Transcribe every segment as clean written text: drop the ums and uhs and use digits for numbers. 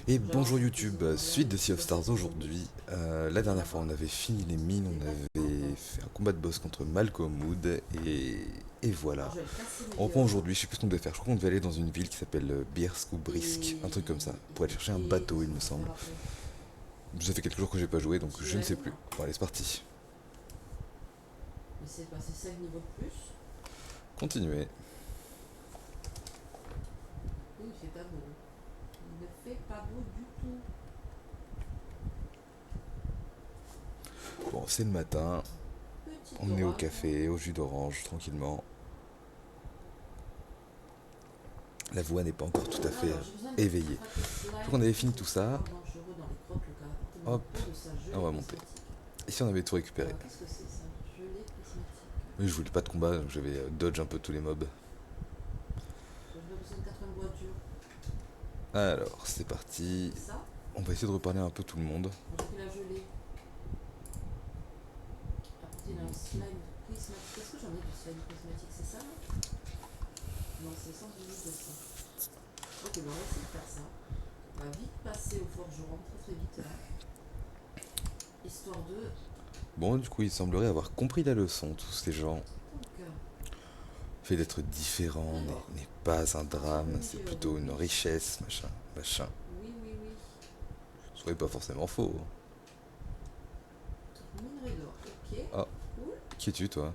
Et bonjour YouTube, suite de Sea of Stars aujourd'hui. La dernière fois on avait fini les mines, on avait fait un combat de boss contre Malcolm Wood et voilà. On reprend aujourd'hui, je sais plus ce qu'on devait faire, je crois qu'on devait aller dans une ville qui s'appelle Biersk ou Brisk, un truc comme ça, pour aller chercher un bateau il me semble. Ça fait quelques jours que j'ai pas joué donc je ne sais plus. Bon allez c'est parti. Continuez. Bon c'est le matin, on est au café, au jus d'orange, tranquillement. La voix n'est pas encore tout à fait éveillée. Je crois qu'on avait fini tout ça. Hop, on va monter. Ici on avait tout récupéré. Mais je voulais pas de combat, donc j'avais dodge un peu tous les mobs. Alors, c'est parti. On va essayer de reparler un peu tout le monde. Bon, du coup, il semblerait avoir compris la leçon, tous ces gens. Le fait d'être différent n'est pas un drame, c'est plutôt une richesse, machin, machin. Ce serait pas forcément faux. Ah, qui es-tu, toi?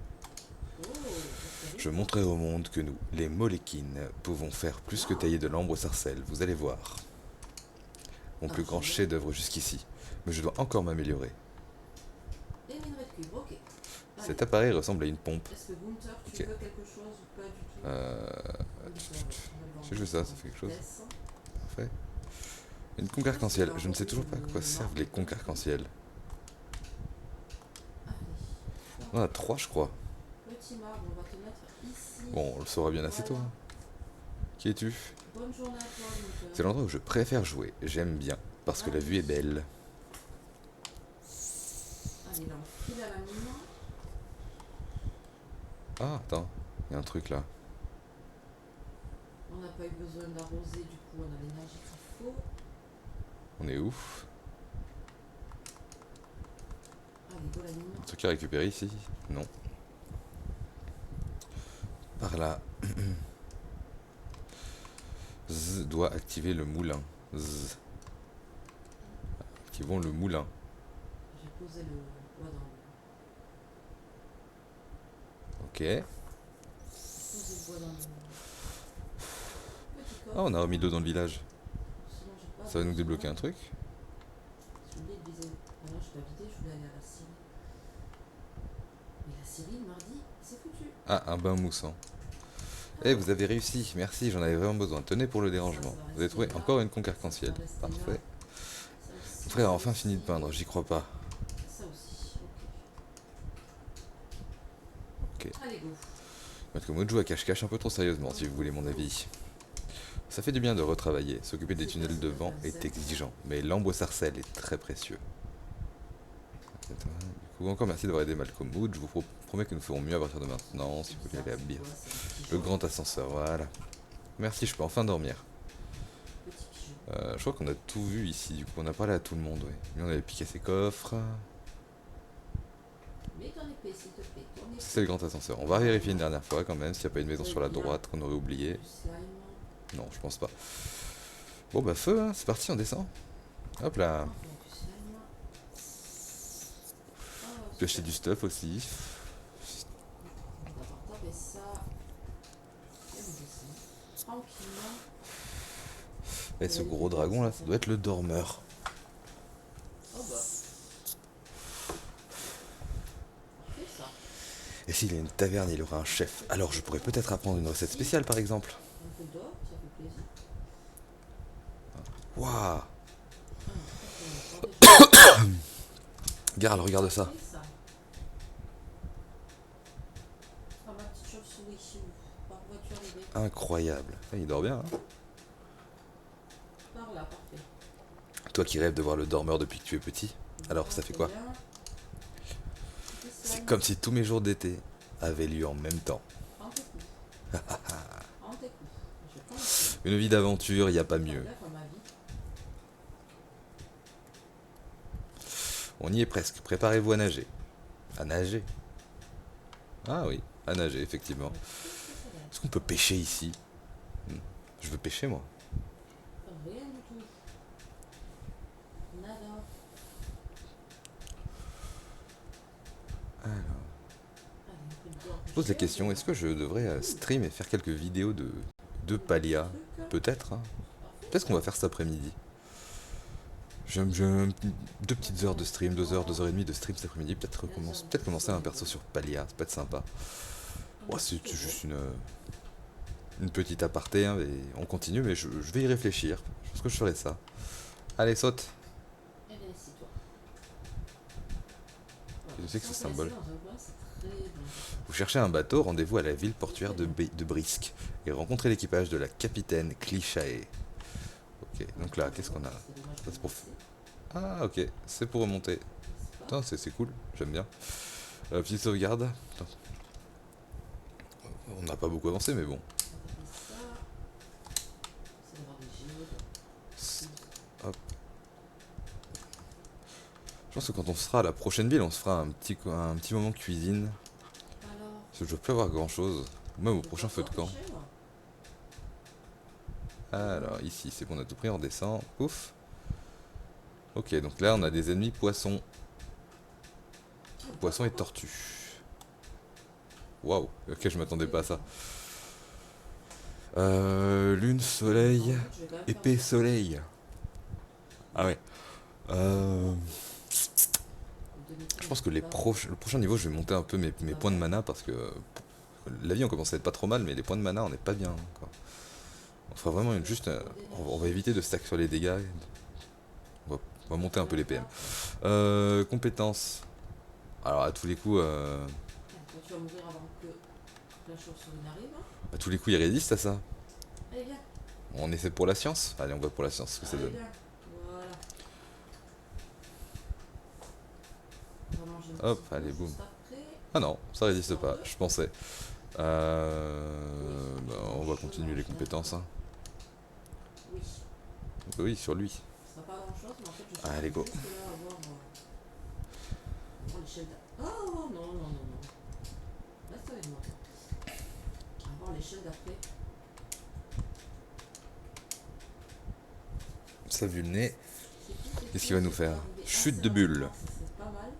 Je montrerai au monde que nous, les Molekines, pouvons faire plus que tailler de l'ambre sarcelle, vous allez voir. Mon plus grand chef-d'œuvre jusqu'ici, mais je dois encore m'améliorer. Cet appareil ressemble à une pompe. Ok. Si je fais ça, ça fait quelque chose. Parfait. Une conque arc-en-ciel. Je ne sais toujours pas à quoi servent les conques arc-en-ciel. On en a 3, je crois. Bon, on le saura bien assez tôt. Qui es-tu? C'est l'endroit où je préfère jouer. J'aime bien, parce que la vue est belle. Ah, attends, il y a un truc là. On est ouf. Un truc à récupérer ici? Non. Par là. Z doit activer le moulin. Z. Activons le moulin. Ok. Ah, on a remis de l'eau dans le village. Ça va nous débloquer un truc? Ah, un bain moussant. Eh, vous avez réussi, merci, j'en avais vraiment besoin. Tenez pour le dérangement. Vous avez trouvé encore une conque arc-en-ciel. Parfait. Mon frère a enfin fini de peindre, j'y crois pas. Ok. Maître Mood joue à cache-cache un peu trop sérieusement, si vous voulez mon avis. Ça fait du bien de retravailler. S'occuper des tunnels de vent est exigeant, mais l'ambre sarcelle est très précieux. Du coup, encore merci d'avoir aidé Malcolm Wood. Je vous promets que nous ferons mieux à partir de maintenant, si vous voulez aller à Beer. Le grand ascenseur, voilà. Merci, je peux enfin dormir. Je crois qu'on a tout vu ici, du coup on a parlé à tout le monde, ouais. Lui on avait piqué ses coffres. C'est le grand ascenseur. On va vérifier une dernière fois quand même s'il n'y a pas une maison sur la droite qu'on aurait oublié. Non, je pense pas. Bon bah feu, hein, c'est parti, on descend. Hop là. Je peux acheter du stuff aussi. Et ce gros dragon là, ça doit être le dormeur. Et s'il a une taverne, il aura un chef. Alors je pourrais peut-être apprendre une recette spéciale par exemple. Waouh. Garl, regarde ça. Incroyable. Eh, il dort bien, hein. Toi qui rêves de voir le dormeur depuis que tu es petit. Alors ça fait quoi? C'est comme si tous mes jours d'été avaient lieu en même temps. Une vie d'aventure, y a pas mieux. On y est presque. Préparez-vous à nager. À nager? Ah oui, à nager, effectivement. Mais qu'est-ce que ça va Est-ce qu'on peut pêcher ici? Hmm. Je veux pêcher, moi. Rien du tout. Nada. Alors, Allez, on peut devoir je pose la pêcher, on question, peut est-ce que je devrais stream et faire quelques vidéos de faire des Palia? trucs. Peut-être, hein. Parfait Peut-être qu'on va ça. faire cet après-midi. J'ai 2 petites heures de stream, 2 heures et demie de stream cet après-midi. Peut-être commencer un perso sur Palia, ça peut être sympa. Ouais, c'est juste une petite aparté, hein, et on continue, mais je vais y réfléchir. Je pense que je ferai ça. Allez, saute. Eh bien, assis-toi. Qu'est-ce que c'est que ce Si on peut symbole? laisser dans un coin, c'est très bien. Vous cherchez un bateau, rendez-vous à la ville portuaire de Brisque et rencontrez l'équipage de la capitaine Clichae. Ok, donc là, qu'est-ce qu'on a? C'est dommage Ça, de c'est pour... laisser, Ah, ok, c'est pour remonter. n'est-ce pas? Putain, c'est cool, j'aime bien. Petite sauvegarde. Attends. On n'a pas beaucoup avancé, mais bon. On va taper ça. C'est d'avoir des géodes. Hop. Je pense que quand on sera à la prochaine ville, on se fera un petit moment cuisine. Alors, Parce que je dois plus avoir grand chose. Même au je prochain vais feu de pas camp. pêcher, moi. Alors, ici, c'est bon, on a tout pris, on redescend. Ouf. Ok, donc là, on a des ennemis poissons. Poissons et tortues. Waouh, ok, je m'attendais pas à ça. Lune, soleil, En fait, je vais quand même faire épée, ça. soleil. Ah ouais. Je pense que le prochain niveau, je vais monter un peu mes points de mana parce que la vie, on commence à être pas trop mal, mais les points de mana, on n'est pas bien encore. On fera vraiment juste. On va éviter de stack sur les dégâts. On va monter un peu les PM. Compétences. Alors, à tous les coups, Toi, tu vas mourir avant que la chauve-souris n'arrive. Hein. à tous les coups, il résiste à ça. Allez, viens. On essaie pour la science. Allez, on va pour la science, ce que ça Allez, donne. viens. Voilà. Vraiment, j'ai une Hop, petite allez, pause boum. juste après. Ah non, ça résiste pas, je pensais. Bah, on va continuer les compétences. Hein. Oui. Oui, sur lui. Ce sera pas grand-chose, mais en fait, je suis Allez, go. juste là à voir l'échelle d'après. Oh non, non, non, non. Reste avec moi. À voir l'échelle d'après. Ça vu le nez. C'est tout, c'est Qu'est-ce tout, qu'il va nous c'est faire? pas arrivé Chute assez de bulle. rapidement, c'est pas mal.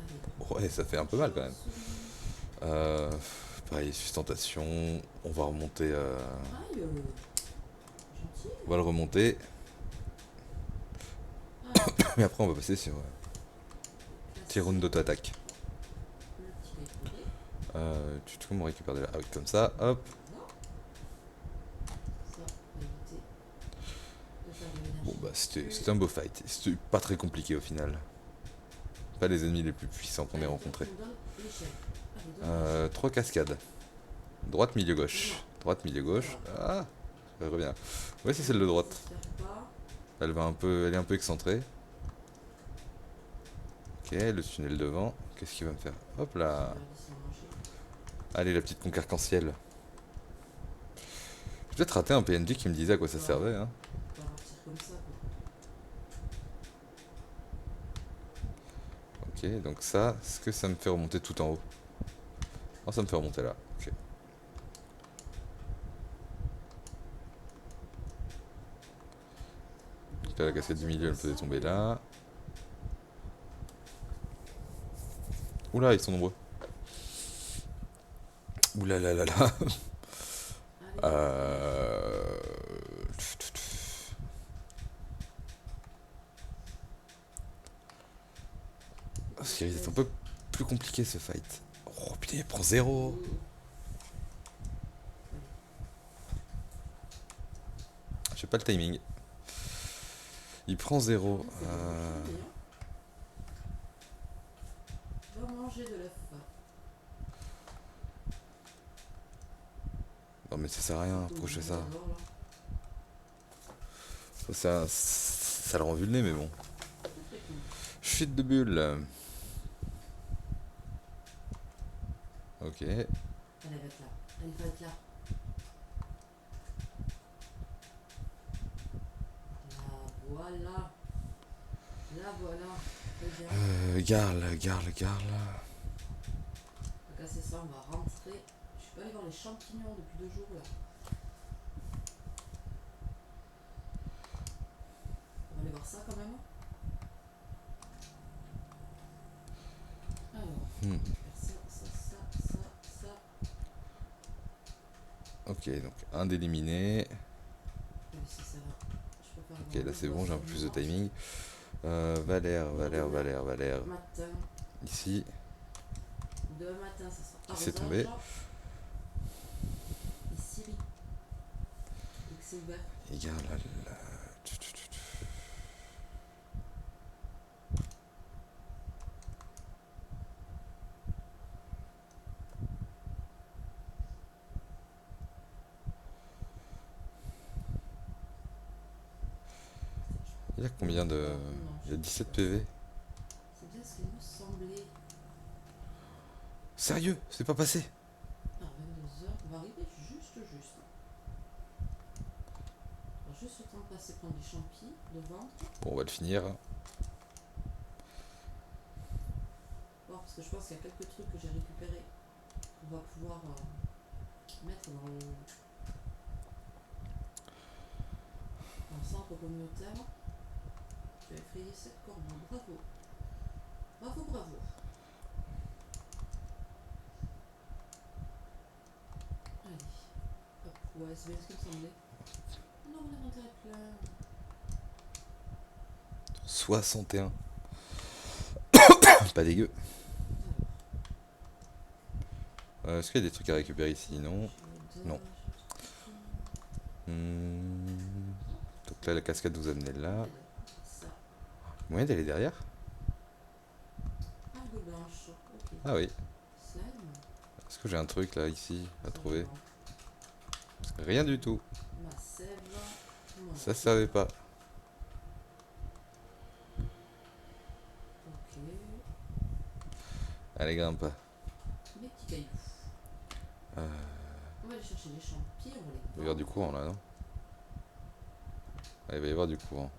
Allez. Ouais, ça fait un peu mal quand même. Euh, Pareil, sustentation. On va remonter. Aïe, gentil. On va le remonter. Ah, Mais après, on va passer sur petit round d'auto-attaque. le petit écolier. Comment on récupère de là? Ah oui, comme ça, hop. Non. Ça, on va éviter de faire de l'énergie. Bon, bah, c'était un beau fight. C'était pas très compliqué au final. Pas les ennemis les plus puissants qu'on ait rencontrés. On donne l'échelle. Allez, donne l'échelle. 3 cascades. Droite, milieu, gauche. Droite, milieu, gauche. Ah, elle revient. Ouais, c'est celle de droite. J'espère pas. Elle est un peu excentrée. Ok, le tunnel devant. Qu'est-ce qu'il va me faire? Hop là. Regarde, ils sont rangés. Allez, la petite conquête arc-en-ciel. J'ai peut-être raté un PNJ qui me disait à quoi ça servait. Hein. On va partir comme ça, quoi. Ok, donc ça, est-ce que ça me fait remonter tout en haut? Oh, ça me fait remonter là. Ok. Donc là, la cascade du milieu, elle faisait tomber là. Oula, ils sont nombreux. Oula là là là. Allez, Euh... Ce qui risque d'être un peu plus compliqué ce fight. Oh putain, il prend 0. J'ai pas le timing. Il prend 0. Va manger de l'œuf. Non mais ça sert à rien, approcher ça. D'abord, là. Ça le rend vulné mais bon. Très cool. Chute de bulle. Ok. Elle va être là. Elle va être là. Là, voilà. voilà. Très bien. Garle. On va casser ça, on va rentrer. Je suis pas allée voir les champignons depuis 2 jours là. On va aller voir ça quand même. Alors, Hmm. faire ça. Ok, donc un d'éliminer. Je vais laisser ça là. Je peux faire Ok, voir là le c'est bon, j'ai un peu plus de boisonnement. timing. Valère. Matin. Ici, Demain matin, ça sera il s'est arrosage. tombé. Et Syrie. Dès que c'est ouvert. Et garde là. Il y a combien de. Il y a 17 PV. C'est bien ce qu'il me semblait. Sérieux, c'est pas passé. Alors, 22h, on va arriver juste. On va juste le temps de passer prendre du champi devant. Bon, on va le finir. Bon, parce que je pense qu'il y a quelques trucs que j'ai récupérés qu'on va pouvoir mettre dans le centre communautaire. Tu as effrayé 7 corbeaux, bravo. Bravo. Allez, hop, ouais, c'est bien ce qu'il me semblait. Oh non, mon inventaire est plein. 61. Pas dégueu. Est-ce qu'il y a des trucs à récupérer ici? Non. Non. Donc là, la cascade vous amenez là. Ça, Moyen d'aller derrière? algue blanche, ok. Ah oui. Slime, Est-ce que j'ai un truc là, ici, à trouver? blanc. Rien du tout. Ma sève, mon Ça servait pas. ok. Allez, grimpe. Mes petits cailloux. On va aller chercher les champis, on va les Il va y avoir du courant là, non? Ah, il va y avoir du courant.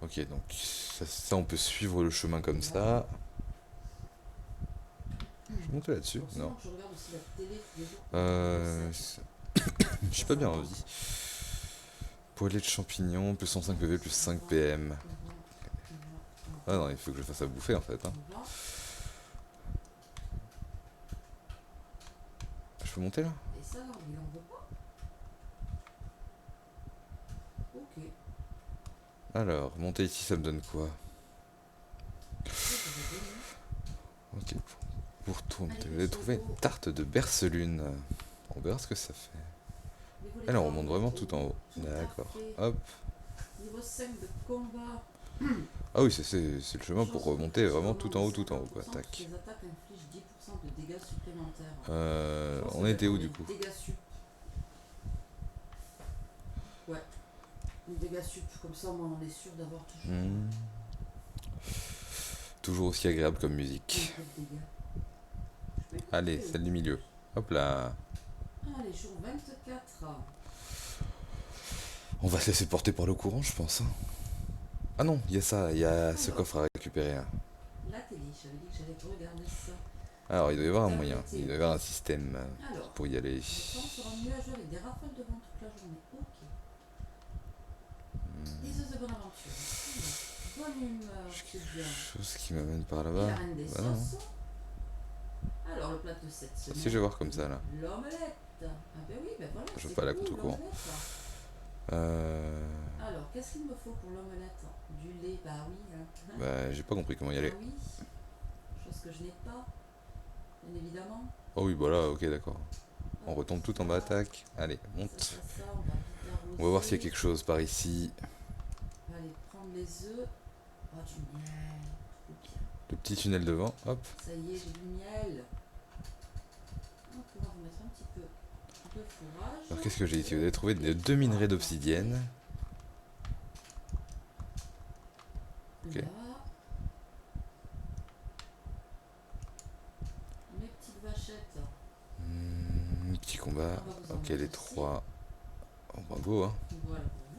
Ok, donc ça, on peut suivre le chemin comme ça. Je vais monter là-dessus? Bon, sinon, Non. je regarde aussi la télé tous les jours. Je suis pas bien en vie. Poêlée de champignons, plus 105 PV, plus 5 PM. Ah non, il faut que je fasse à bouffer en fait. Hein. Je peux monter là? Et ça, il en veut pas. Ok. Alors, monter ici, ça me donne quoi? Ok. Pour tourner, vous avez trouvé une tarte de bercelune. On verra ce que ça fait. Alors, on remonte vraiment tout en haut. D'accord. Hop. Niveau 5 de combat. Ah oui, c'est le chemin pour remonter vraiment tout en haut quoi. Tac. Les attaques infligent 10% de dégâts supplémentaires. On était où du coup? Dégâts sup. Ouais. Les dégâts sup, comme ça on est sûr d'avoir toujours Toujours aussi agréable comme musique. un peu de dégâts. Allez, celle du milieu. Hop là. Allez, jour 24. On va se laisser porter par le courant, je pense. Hein. Ah non, il y a ça, il y a ce coffre à récupérer. Hein. La télé, j'avais dit que j'allais regarder ça. Alors, il doit y avoir un moyen, il doit y avoir un système Alors, pour y aller. le temps sera nuageux avec des rafales de vent toute la journée. Ok. Des œufs de bonne aventure. Bonne humeur, c'est bien. Chose qui m'amène par Et là-bas. la reine des Bah non. sauces. Alors, le plat de cette semaine. Si je vais voir comme ça là. L'omelette. Ah ben oui, ben voilà. Je veux c'est pas la cool, contre-courant. l'omelette. Alors, qu'est-ce qu'il me faut pour l'omelette? Du lait, bah oui. Hein. Bah, j'ai pas compris comment y aller. Ah oui. Chose que je n'ai pas, bien évidemment. Oh oui, voilà, ok, d'accord. On retombe tout en bas, tac. Allez, monte. Ça, on va vite arroser. On va voir s'il y a quelque chose par ici. On va aller prendre les œufs. Oh, du miel. Trop bien. Le petit tunnel devant, hop. Ça y est, j'ai du miel. Donc, on va remettre un petit peu de fourrage. Alors qu'est-ce que j'ai ici? Vous avez trouvé deux minerais d'obsidienne. Ok. Là. Mes petites vachettes. Petit combat. Ok, les trois. Oh, bravo, hein. Voilà pour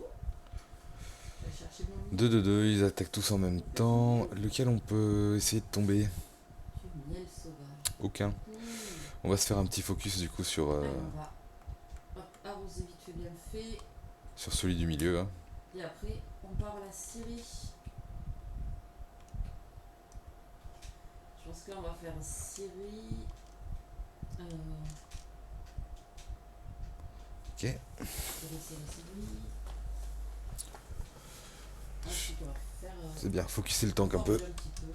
aller chercher mon miel. 2 2 2, ils attaquent tous en même temps. Lequel on peut essayer de tomber? Du miel sauvage. Aucun. Ouh. On va se faire un petit focus du coup sur, Allez, on va hop, arroser vite fait bien fait. sur celui du milieu. Hein. Et après, on part à la Syrie. Je pense que là, on va faire Syrie. Ok. Syrie. Ensuite, on va faire. C'est bien, focuser le tank un peu. Forger un petit peu.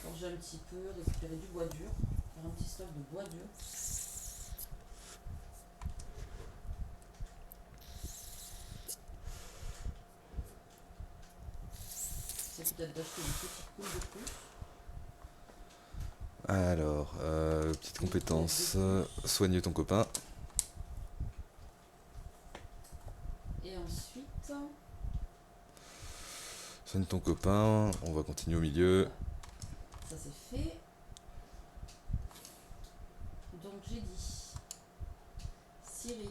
Forger un petit peu, récupérer du bois dur. Faire un petit stock de bois dur. C'est peut-être d'acheter une petite couche de plus. Alors, petite compétence, soigne ton copain. Et ensuite, Soigne ton copain, on va continuer au milieu. ça c'est fait. Donc j'ai dit Syrie.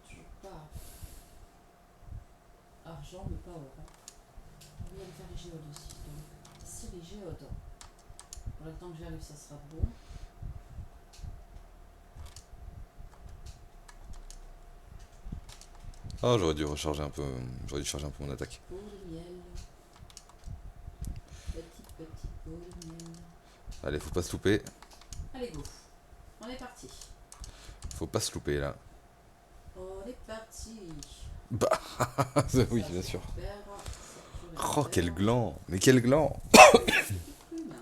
Toujours pas argent, mais pas or. On vient de faire les géodes aussi. Donc Syrie, géode. Pour le temps que j'arrive, ça sera bon. Oh, j'aurais dû recharger un peu, j'aurais dû charger un peu mon attaque. Pot de miel. Petit pot de miel. Allez, faut pas se louper. Allez, go. On est parti. Faut pas se louper là. On est parti. Bah, oui, Ça, bien c'est sûr. super, ça, Oh, quel gland! Mais quel gland! Petite plume.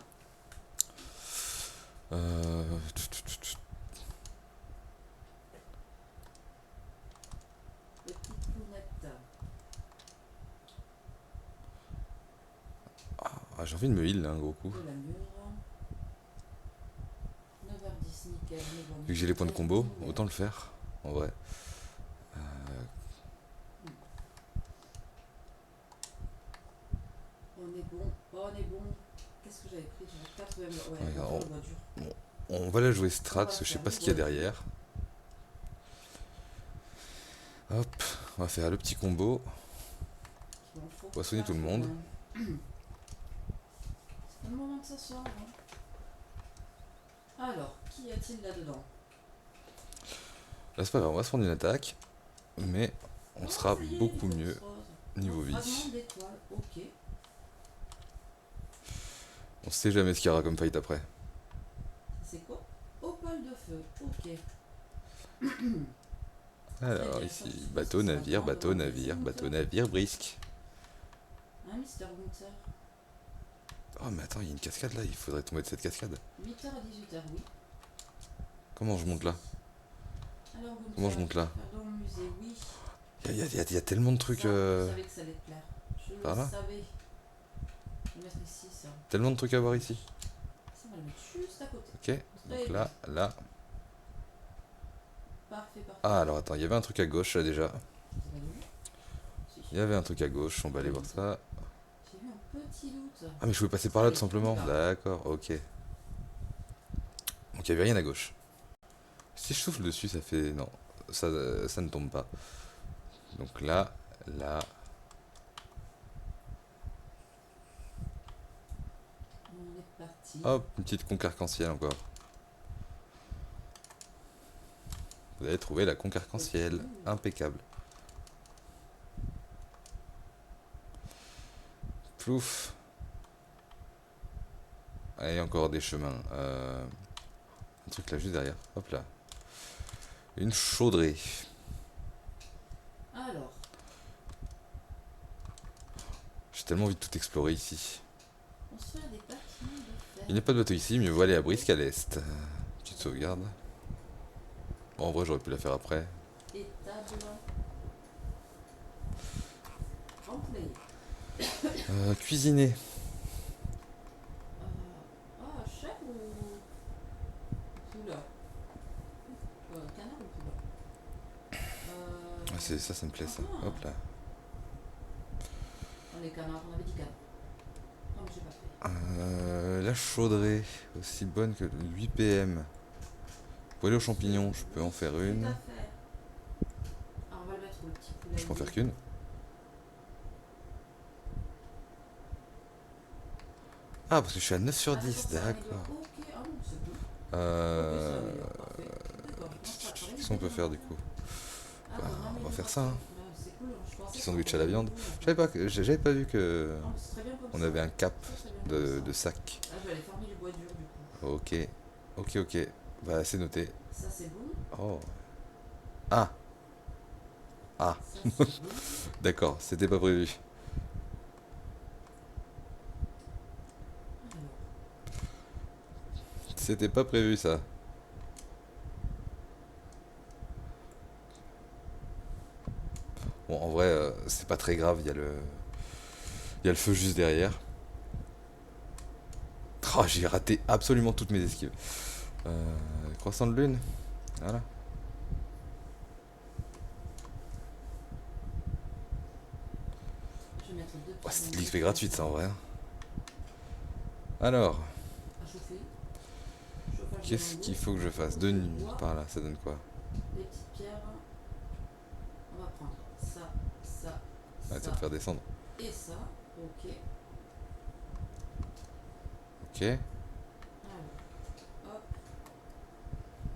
Petite plumette. Ah, j'ai envie de me heal là, un gros coup. De la mûre. 9h10, nickel. Vu que j'ai les points de combo, autant le faire, en vrai. On est bon, on est bon. Qu'est-ce que j'avais pris? J'avais 4 même. Ouais, Ouais, on va on- faire le bois dur. On va la jouer strat, parce que je sais pas ce qu'il y a derrière. Hop, on va faire le petit combo. Il m'en faut On va soigner pas tout le monde. C'est pas le moment que ça sort. Hein. Alors, qu'y a-t-il là-dedans? Là, c'est pas grave, on va se prendre une attaque, mais on sera ça y est, beaucoup une mieux grosse rose. niveau Un vie. fragment d'étoile, ok. On sait jamais ce qu'il y aura comme fight après. C'est quoi? Opale de feu, ok. Alors bien, ici, ça, je bateau, pense que navire, ça va bateau, prendre navire, des bateau, secondes. navire, brisque. Hein, Mister Gunther? Oh mais attends, il y a une cascade là, il faudrait tomber de cette cascade. 8h à 18h, oui. Comment je monte là? Alors, Gunther, Comment je monte là? pardon, musée, oui. Il y a tellement de trucs, Ça, je savais que ça allait te plaire. Je le par là savais. Je vais mettre ici, ça. tellement de trucs à voir ici. Ça va le mettre juste à côté. Ok, donc là, là. Parfait, parfait. Ah alors attends, il y avait un truc à gauche là déjà. C'est pas vu? Si. Il y avait un truc à gauche, on va aller voir ça. J'ai vu un petit loot. Ah mais je pouvais passer par là tout simplement. D'accord, ok. Donc il y avait rien à gauche. Si je souffle dessus, ça fait... Non, ça ne tombe pas. Donc là, là... On est parti. Hop, une petite conque arc-en-ciel encore. Vous avez trouvé la conque arc-en-ciel. Impeccable. Plouf. Ah, il y a encore des chemins. Un truc là juste derrière. Hop là. Une chaudrée. Alors, J'ai tellement envie de tout explorer ici. on se fait des bâtiments de fer. Il n'y a pas de bateau ici, mieux vaut aller à Brisque à l'est. Petite sauvegarde. Bon, en vrai, j'aurais pu la faire après. Étable. Remplir. Cuisiner. Ah, chèvre ou poula? Canard ou poula? Ah, c'est ça, ça me plaît ça. Ah. Hop là. Oh, les canards, on avait dit canard. Non, mais j'ai pas fait. La chaudrée, aussi bonne que le 8 PM. Pour aller aux champignons, je peux en faire Tout une. à fait. Alors, on va le mettre où, le petit Je peux en faire qu'une. Ah, parce que je suis à 9 sur 10, d'accord. Ok, ah non, c'est bon. Ok, ça Euh... améliore, parfait. D'accord, je pense que ça travaille Qu'est-ce qu'on peut faire du différemment. coup? Ah, Bah, bah non, mais on va il est faire ça, parfait. hein. Bah, c'est cool, je pensais Petit que ça sandwich à prenait la beaucoup. viande. J'avais pas vu que Non, mais c'est très bien comme on ça. avait un cap C'est très bien comme ça. de sac. Ah, je vais aller farmer du bois dur du coup. Ok, ok. Bah, c'est noté. Ça, c'est bon. Oh. Ah, ah, Ça, c'est bon. d'accord, c'était pas prévu. Alors, C'était pas prévu ça. Bon, en vrai, c'est pas très grave, il y a le feu juste derrière. Oh, j'ai raté absolument toutes mes esquives. Croissant de lune, voilà. je vais mettre deux Oh, petites c'est de boulettes l'XP gratuite ça en vrai. Alors, à chauffer. Chauffage de qu'est-ce lambeaux. qu'il faut que je fasse? De nuit, par là, ça donne quoi? Les petites pierres. On va prendre ça, ça, Ah, tu vas ça te faire descendre. et ça. Ok. Ok, Alors, hop.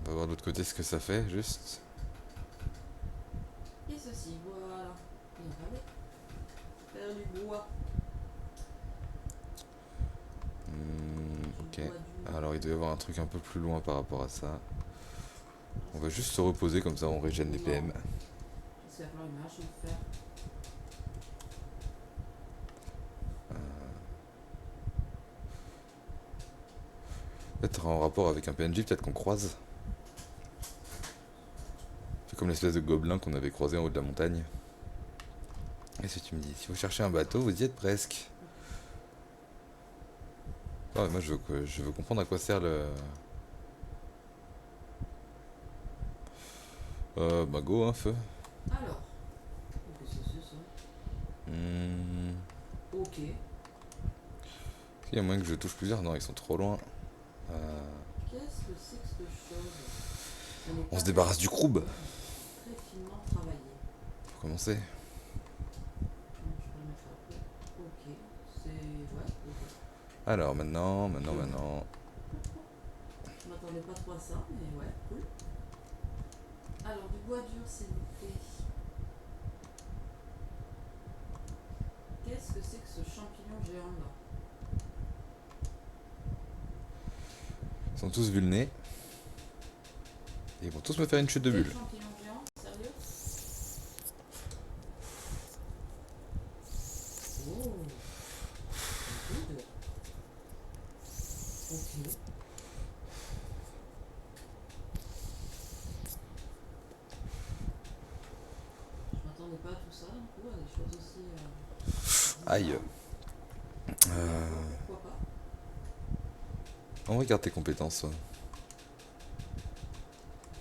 on va voir de l'autre côté ce que ça fait, juste. Et ceci, voilà. Bien parlé. Faire du bois. Du Ok, bois dur. alors il doit y avoir un truc un peu plus loin par rapport à ça. On va juste se reposer comme ça, on régène les PM. Parce qu'il va falloir une machine de fer. Peut-être en rapport avec un PNJ, peut-être qu'on croise. C'est comme l'espèce de gobelin qu'on avait croisé en haut de la montagne. Qu'est-ce que tu me dis? Si vous cherchez un bateau, vous y êtes presque. Ah, moi je veux comprendre à quoi sert le... Bah go, hein, feu. Alors, qu'est-ce que c'est ça? Hmm. Ok. Il y a moyen que je touche plusieurs? Non, ils sont trop loin. Qu'est-ce que c'est que cette chose? Ça n'est On pas se débarrasse du croup très finement travaillé. pour commencer. Je vais le mettre après. Ok. C'est. Ouais, ok. Alors maintenant. Je m'attendais pas trop à ça, mais ouais, cool. Alors, du bois dur, s'il vous plaît. Qu'est-ce que c'est que ce champignon géant là? Ils sont tous vulnés. Et ils vont tous me faire une chute de Quel bulles. champignon géant? Sérieux? Oh, good. Ok. Je m'attendais pas à tout ça, du coup, à des choses aussi. Aïe. Pourquoi pas? On regarde tes compétences.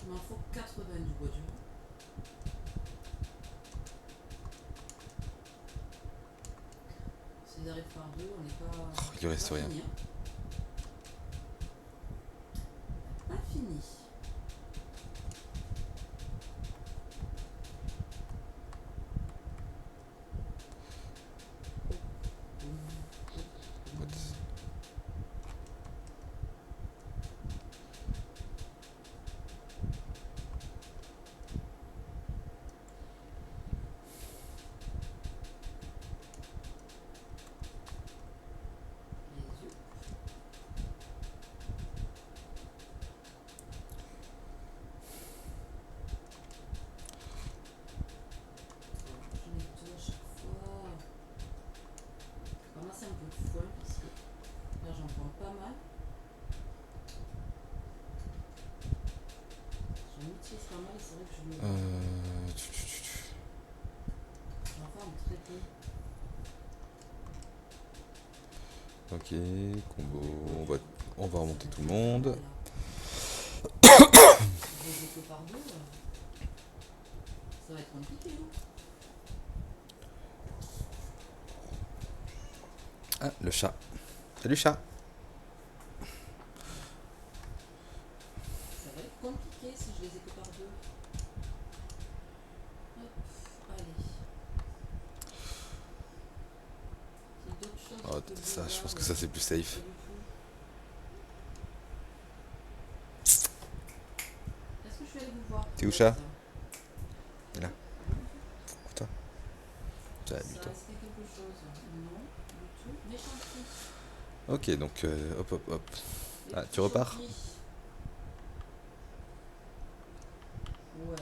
Il m'en faut 80 du bois dur. S'ils arrivent par deux, on n'est pas. Oh, il reste pas rien. fini, hein. Pas fini. What? Les yeux. J'en ai deux à chaque fois. Je vais ramasser un peu de foin parce que là j'en prends pas mal. J'en utilise pas mal et c'est vrai que je me. J'en forme très peu. Ok, combo. On va remonter tout le monde. Je les ai que par deux. Ça va être compliqué. Hein. Ah, le chat. Salut chat. Ça va être compliqué si je les ai que par deux. Hop, allez. un Oh, petit peu de ça, je pense que brouillard, ça c'est plus safe. pas du tout. Est-ce que je vais aller vous voir T'es où, peut-être? chat? Il est Oui, là. oui. Pour toi. Salut, Ça toi. risquait quelque chose. Non, du tout. Méchant petit. Ok, donc hop, hop, hop. Les Ah, petits tu repars? champis. Ouais.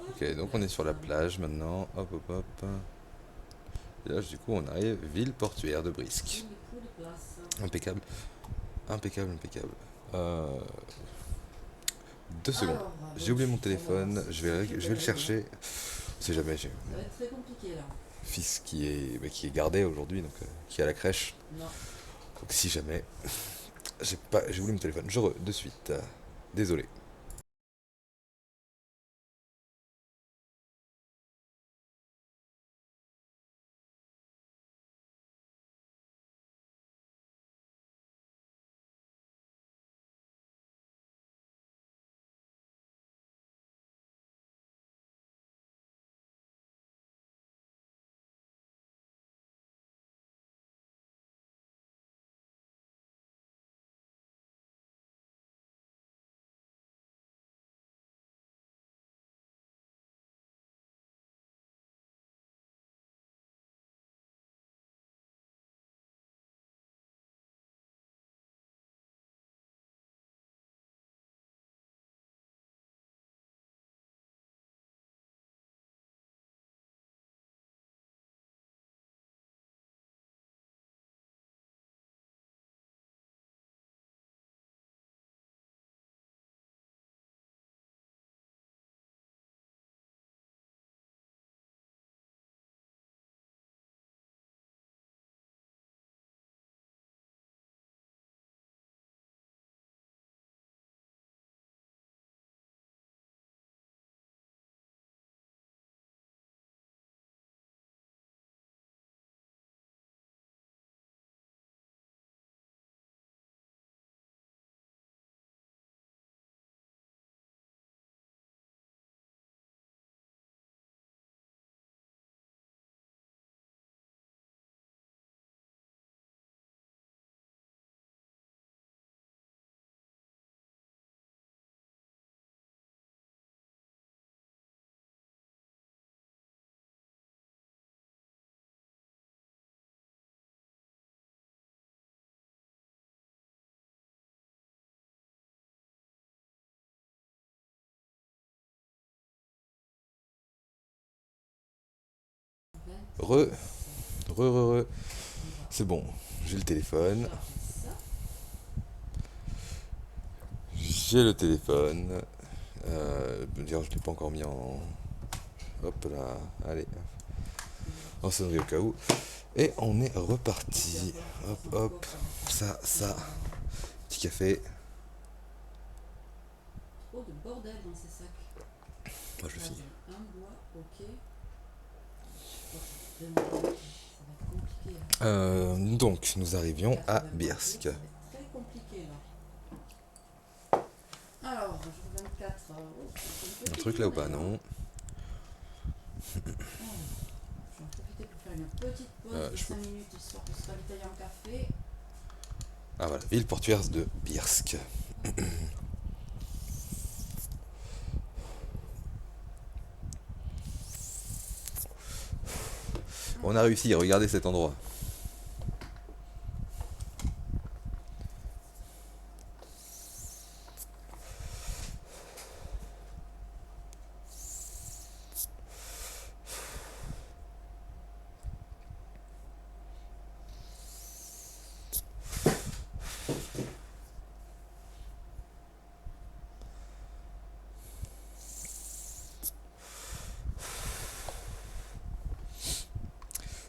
Ok, Hop, donc on est sur la personne. plage maintenant. Hop, hop, hop. Et là, du coup, on arrive ville portuaire de Brisque. Il est cool, les places. Impeccable, impeccable, impeccable. Euh, 2 secondes. Alors, J'ai bonne oublié mon chute. Alors, téléphone. c'est ça que Je je vais le vais dire. chercher. On sait jamais. J'ai Ça va mon être très compliqué là. fils qui est gardé aujourd'hui, donc qui est à la crèche. Non. Donc si jamais, j'ai oublié mon téléphone. De suite. Désolé. Re, 26. re. On va C'est bon. J'ai le téléphone. charger ça. J'ai le téléphone. D'ailleurs, je l'ai pas encore mis en. Hop là. Allez. En sonnerie au cas où. Et on est reparti. Hop, hop. Ça. Petit café. Trop de bordel dans ces sacs. Moi, je le Là, finis. j'ai un bois, ok. Je crois que c'est vraiment- ça va être compliqué. Donc, nous arrivions à 82, Birsк. ça va être très compliqué là. Alors, jour 24. Oh, c'est une Un petite truc là ou journée, pas? Non. Oh, je vais en profiter pour faire une petite pause de Je peux- 5 minutes histoire de se ravitailler en café. Ah voilà, ville portuaire de Birsк. On a réussi, regardez cet endroit.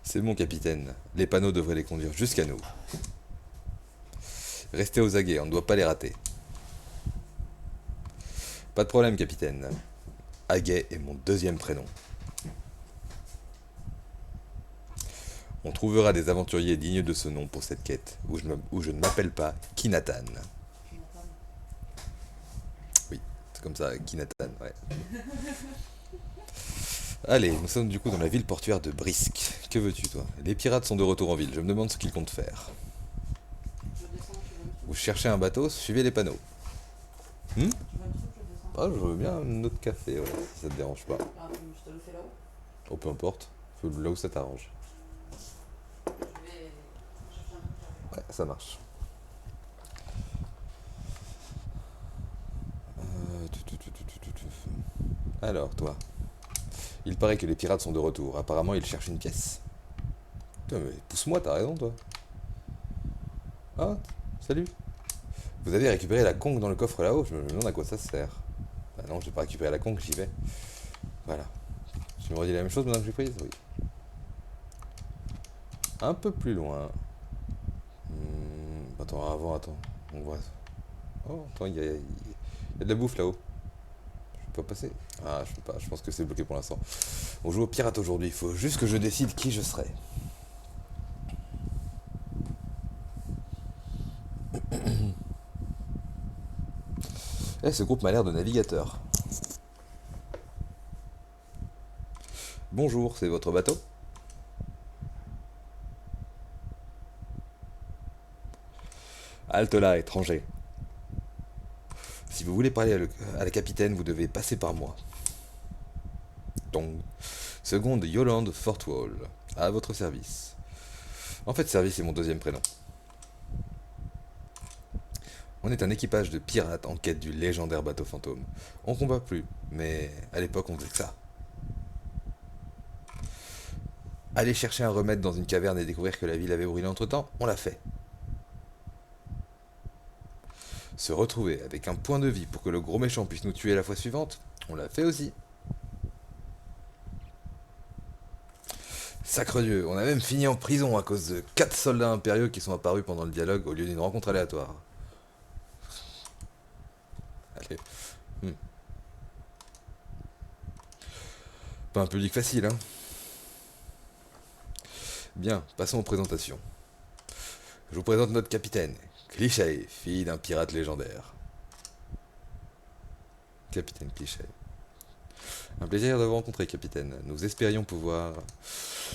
C'est bon, capitaine. Les panneaux devraient les conduire jusqu'à nous. Restez aux aguets, on ne doit pas les rater. Pas de problème, capitaine. Aguet est mon deuxième prénom. On trouvera des aventuriers dignes de ce nom pour cette quête, où je ne m'appelle pas Kinatan. Nathan. Oui, c'est comme ça, Kinatan, ouais. Allez, nous sommes du coup dans la ville portuaire de Brisk. Que veux-tu, toi? Les pirates sont de retour en ville, je me demande ce qu'ils comptent faire. Je descends, tu veux une Vous soupe? cherchez un bateau, suivez les panneaux. Hmm? Tu veux une soupe, je descends. Ah, je veux bien un autre café, ouais, si ça te dérange pas. Ah, je te le fais là-haut. Oh, peu importe, fais là où ça t'arrange. Je vais chercher un truc, j'arrive. Ouais, ça marche. Alors, toi. Il paraît que les pirates sont de retour. Apparemment, ils cherchent une pièce. Putain, mais pousse-moi, t'as raison, toi. Ah, salut. Vous avez récupéré la conque dans le coffre là-haut. Je me demande à quoi ça sert. Bah non, j'ai pas récupéré la conque, j'y vais. Voilà. Tu me redis la même chose maintenant que j'ai prise? Oui. Un peu plus loin. Attends, avant, attends. On voit. Oh, attends, il y a de la bouffe là-haut. Je peux pas passer? Ah, je peux pas. Je pense que c'est bloqué pour l'instant. On joue au pirate aujourd'hui. Il faut juste que je décide qui je serai. Eh, ce groupe m'a l'air de navigateur. Bonjour, c'est votre bateau? Halte là, étranger. Si vous voulez parler à la capitaine, vous devez passer par moi. Donc, seconde Yolande Fortwall, à votre service. En fait, service est mon deuxième prénom. On est un équipage de pirates en quête du légendaire bateau fantôme. On combat plus, mais à l'époque on faisait que ça. Aller chercher un remède dans une caverne et découvrir que la ville avait brûlé entre temps, on l'a fait. Se retrouver avec un point de vie pour que le gros méchant puisse nous tuer la fois suivante, on l'a fait aussi. Sacre Dieu, on a même fini en prison à cause de 4 soldats impériaux qui sont apparus pendant le dialogue au lieu d'une rencontre aléatoire. Allez. Hmm. Pas un public facile, hein. Bien, passons aux présentations. Je vous présente notre capitaine, Cliché, fille d'un pirate légendaire. Capitaine Cliché. Un plaisir de vous rencontrer, capitaine. Nous espérions pouvoir...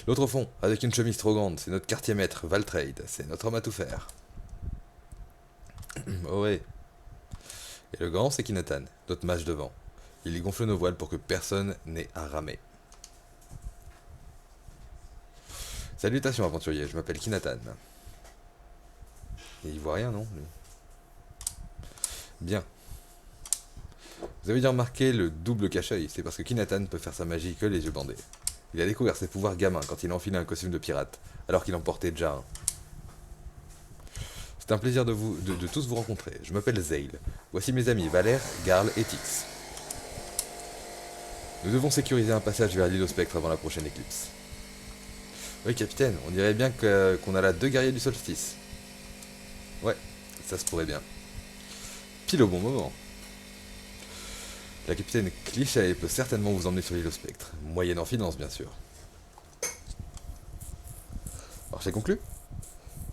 L'autre fond, avec une chemise trop grande, c'est notre quartier-maître, Valtrade. C'est notre homme à tout faire. Oh ouais. Et le grand, c'est Kinatan, notre mage devant. Il gonfle nos voiles pour que personne n'ait à ramer. Salutations, aventurier, je m'appelle Kinatan. Et il voit rien, non lui? Bien. Vous avez dû remarquer le double cache-œil, c'est parce que Kinatan peut faire sa magie que les yeux bandés. Il a découvert ses pouvoirs gamins quand il a enfilé un costume de pirate, alors qu'il en portait déjà un. C'est un plaisir de tous vous rencontrer. Je m'appelle Zeil. Voici mes amis Valère, Garl et Tix. Nous devons sécuriser un passage vers l'île au spectre avant la prochaine éclipse. Oui, capitaine, on dirait bien qu'on a là 2 guerriers du solstice. Ouais, ça se pourrait bien. Pile au bon moment. La capitaine Cliché peut certainement vous emmener sur l'île au spectre, moyennant finance bien sûr. Alors c'est conclu?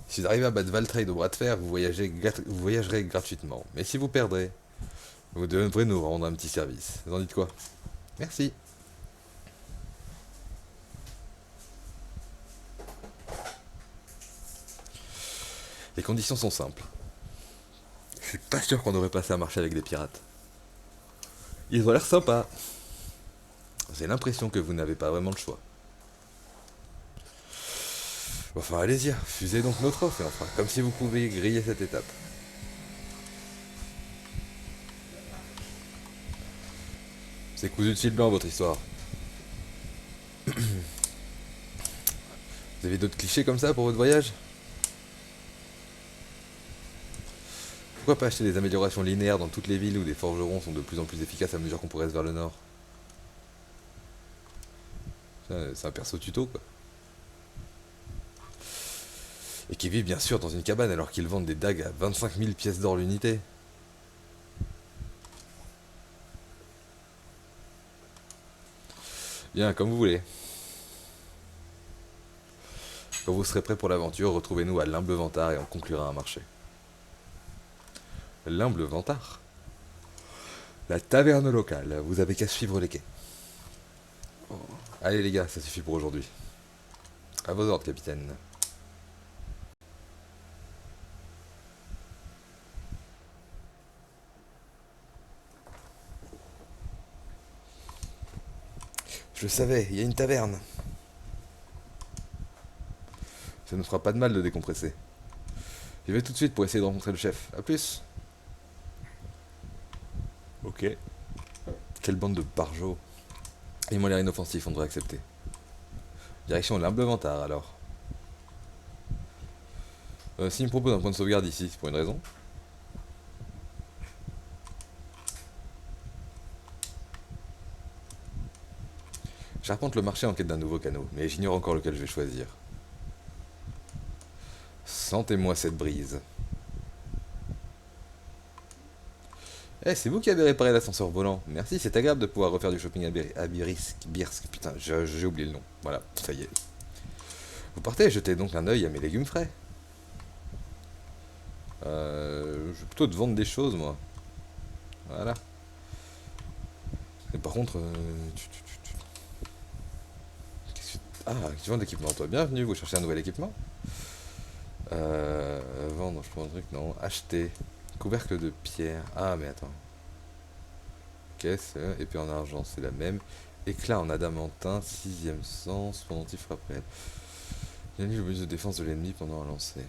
Si vous arrivez à battre Valtrade au bras de fer, vous voyagerez gratuitement. Mais si vous perdrez, vous devrez nous rendre un petit service. Vous en dites quoi? Merci. Les conditions sont simples. Je suis pas sûr qu'on devrait passer à marcher avec des pirates. Ils ont l'air sympas. J'ai l'impression que vous n'avez pas vraiment le choix. Enfin, allez-y, fusez donc notre offre et enfin, comme si vous pouviez griller cette étape. C'est cousu de fil blanc votre histoire. Vous avez d'autres clichés comme ça pour votre voyage? Pourquoi pas acheter des améliorations linéaires dans toutes les villes où des forgerons sont de plus en plus efficaces à mesure qu'on progresse vers le nord? C'est un perso tuto quoi. Et qui vivent bien sûr dans une cabane alors qu'ils vendent des dagues à 25 000 pièces d'or l'unité. Bien, comme vous voulez. Quand vous serez prêt pour l'aventure, retrouvez-nous à l'Humble Vantard et on conclura un marché. L'Humble Vantard? La taverne locale, vous avez qu'à suivre les quais. Oh. Allez les gars, ça suffit pour aujourd'hui. À vos ordres, capitaine. Je le savais, il y a une taverne. Ça ne fera pas de mal de décompresser. J'y vais tout de suite pour essayer de rencontrer le chef. A plus. Ok. Quelle bande de barjots. Ils m'ont l'air inoffensifs, on devrait accepter. Direction l'humble Vantard alors. S'il me propose un point de sauvegarde ici, c'est pour une raison. J'arpente le marché en quête d'un nouveau canot, mais j'ignore encore lequel je vais choisir. Sentez-moi cette brise. Eh, c'est vous qui avez réparé l'ascenseur volant. Merci, c'est agréable de pouvoir refaire du shopping à Birsk. Putain, j'ai oublié le nom. Voilà, ça y est. Vous partez, jetez donc un œil à mes légumes frais. Je vais plutôt te vendre des choses, moi. Voilà. Et par contre, ah, tu vends de l'équipement, toi. Bienvenue, vous cherchez un nouvel équipement. Vendre, je prends un truc, non. Acheter. Couvercle de pierre. Ah, mais attends. Caisse, épée en argent, c'est la même. Éclat en adamantin, sixième sens, pendentif après. Gagne le bonus de défense de l'ennemi pendant un lancer.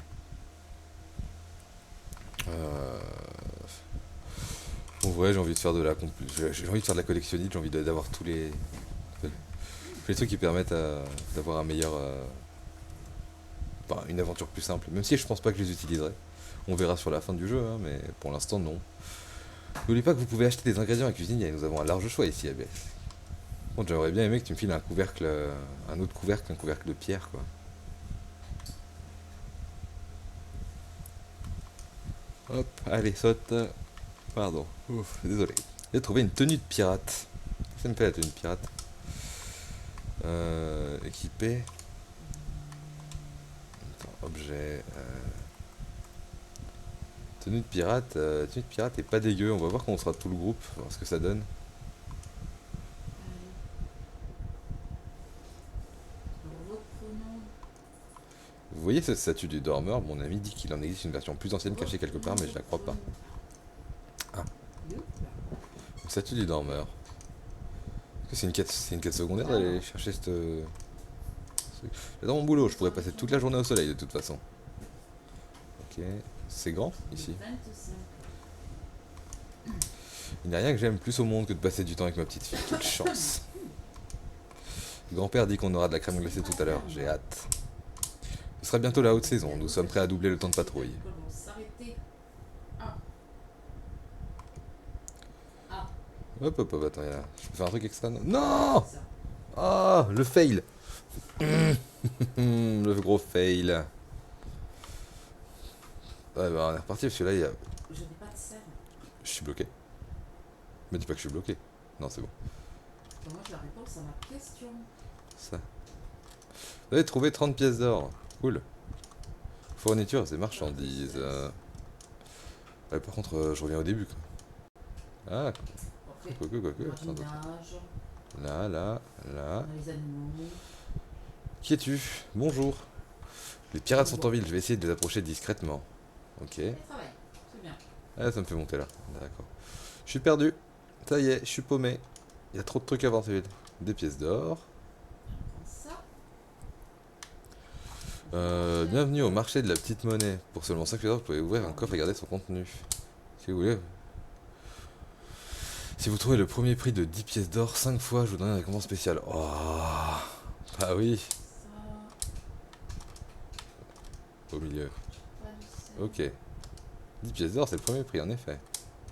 En vrai, j'ai envie de faire de la j'ai envie de faire de la collectionnite, j'ai envie d'avoir tous les trucs qui permettent d'avoir un meilleur enfin, une aventure plus simple, même si je pense pas que je les utiliserai. On verra sur la fin du jeu, hein, mais pour l'instant non. N'oublie pas que vous pouvez acheter des ingrédients à cuisiner, et nous avons un large choix ici à BS. Bon, j'aurais bien aimé que tu me files un couvercle, un autre couvercle, un couvercle de pierre, quoi. Hop, allez, saute. Pardon, ouf, désolé. J'ai trouvé une tenue de pirate. Ça me fait la tenue de pirate. Équipé. Attends, objet. Tenue de pirate est pas dégueu. On va voir comment sera tout le groupe, voir ce que ça donne. Reprenons. Vous voyez cette statue du dormeur? Mon ami dit qu'il en existe une version plus ancienne cachée quelque part, mais je la crois pas. Ah, une statue du dormeur. Est-ce que c'est une quête secondaire d'aller chercher cette. Dans mon boulot, je pourrais passer toute la journée au soleil de toute façon. Ok, c'est grand ici. 25. Il n'y a rien que j'aime plus au monde que de passer du temps avec ma petite fille. Quelle chance! Grand-père dit qu'on aura de la crème glacée tout à l'heure, j'ai hâte. Ce sera bientôt la haute saison, nous sommes prêts à doubler le temps de patrouille. Les écoles vont s'arrêter. Ah. Ah. Hop hop hop, attends, je peux faire un truc extra? Non! Ça. Ah, le fail! Le gros fail. Ouais, bah on est reparti parce que là, il y a. Je n'ai pas de sel. Je suis bloqué. Me dis pas que je suis bloqué. Non, c'est bon. Moi, j'ai la réponse à ma question. Ça. Vous avez trouvé 30 pièces d'or. Cool. Fourniture, c'est marchandises. Ouais, par contre, je reviens au début. Quoi. Ah, Après, quoique. Attends, attends. jardinage, Là. on a les animaux. Qui es-tu? Bonjour. Les pirates sont en ville, je vais essayer de les approcher discrètement. Ok. Et travail, c'est bien. Ah, ça me fait monter là. D'accord. Je suis perdu. Ça y est, je suis paumé. Il y a trop de trucs à voir cette ville. Des pièces d'or. On prend ça. Bienvenue au marché de la petite monnaie. Pour seulement 5 pièces d'or, vous pouvez ouvrir un coffre et garder son contenu. Si vous voulez. Si vous trouvez le premier prix de 10 pièces d'or 5 fois, je vous donne une récompense spéciale. Oh. Ah oui. Ça. Au milieu. Pas de sel. Ok. 10 pièces d'or, c'est le premier prix, en effet.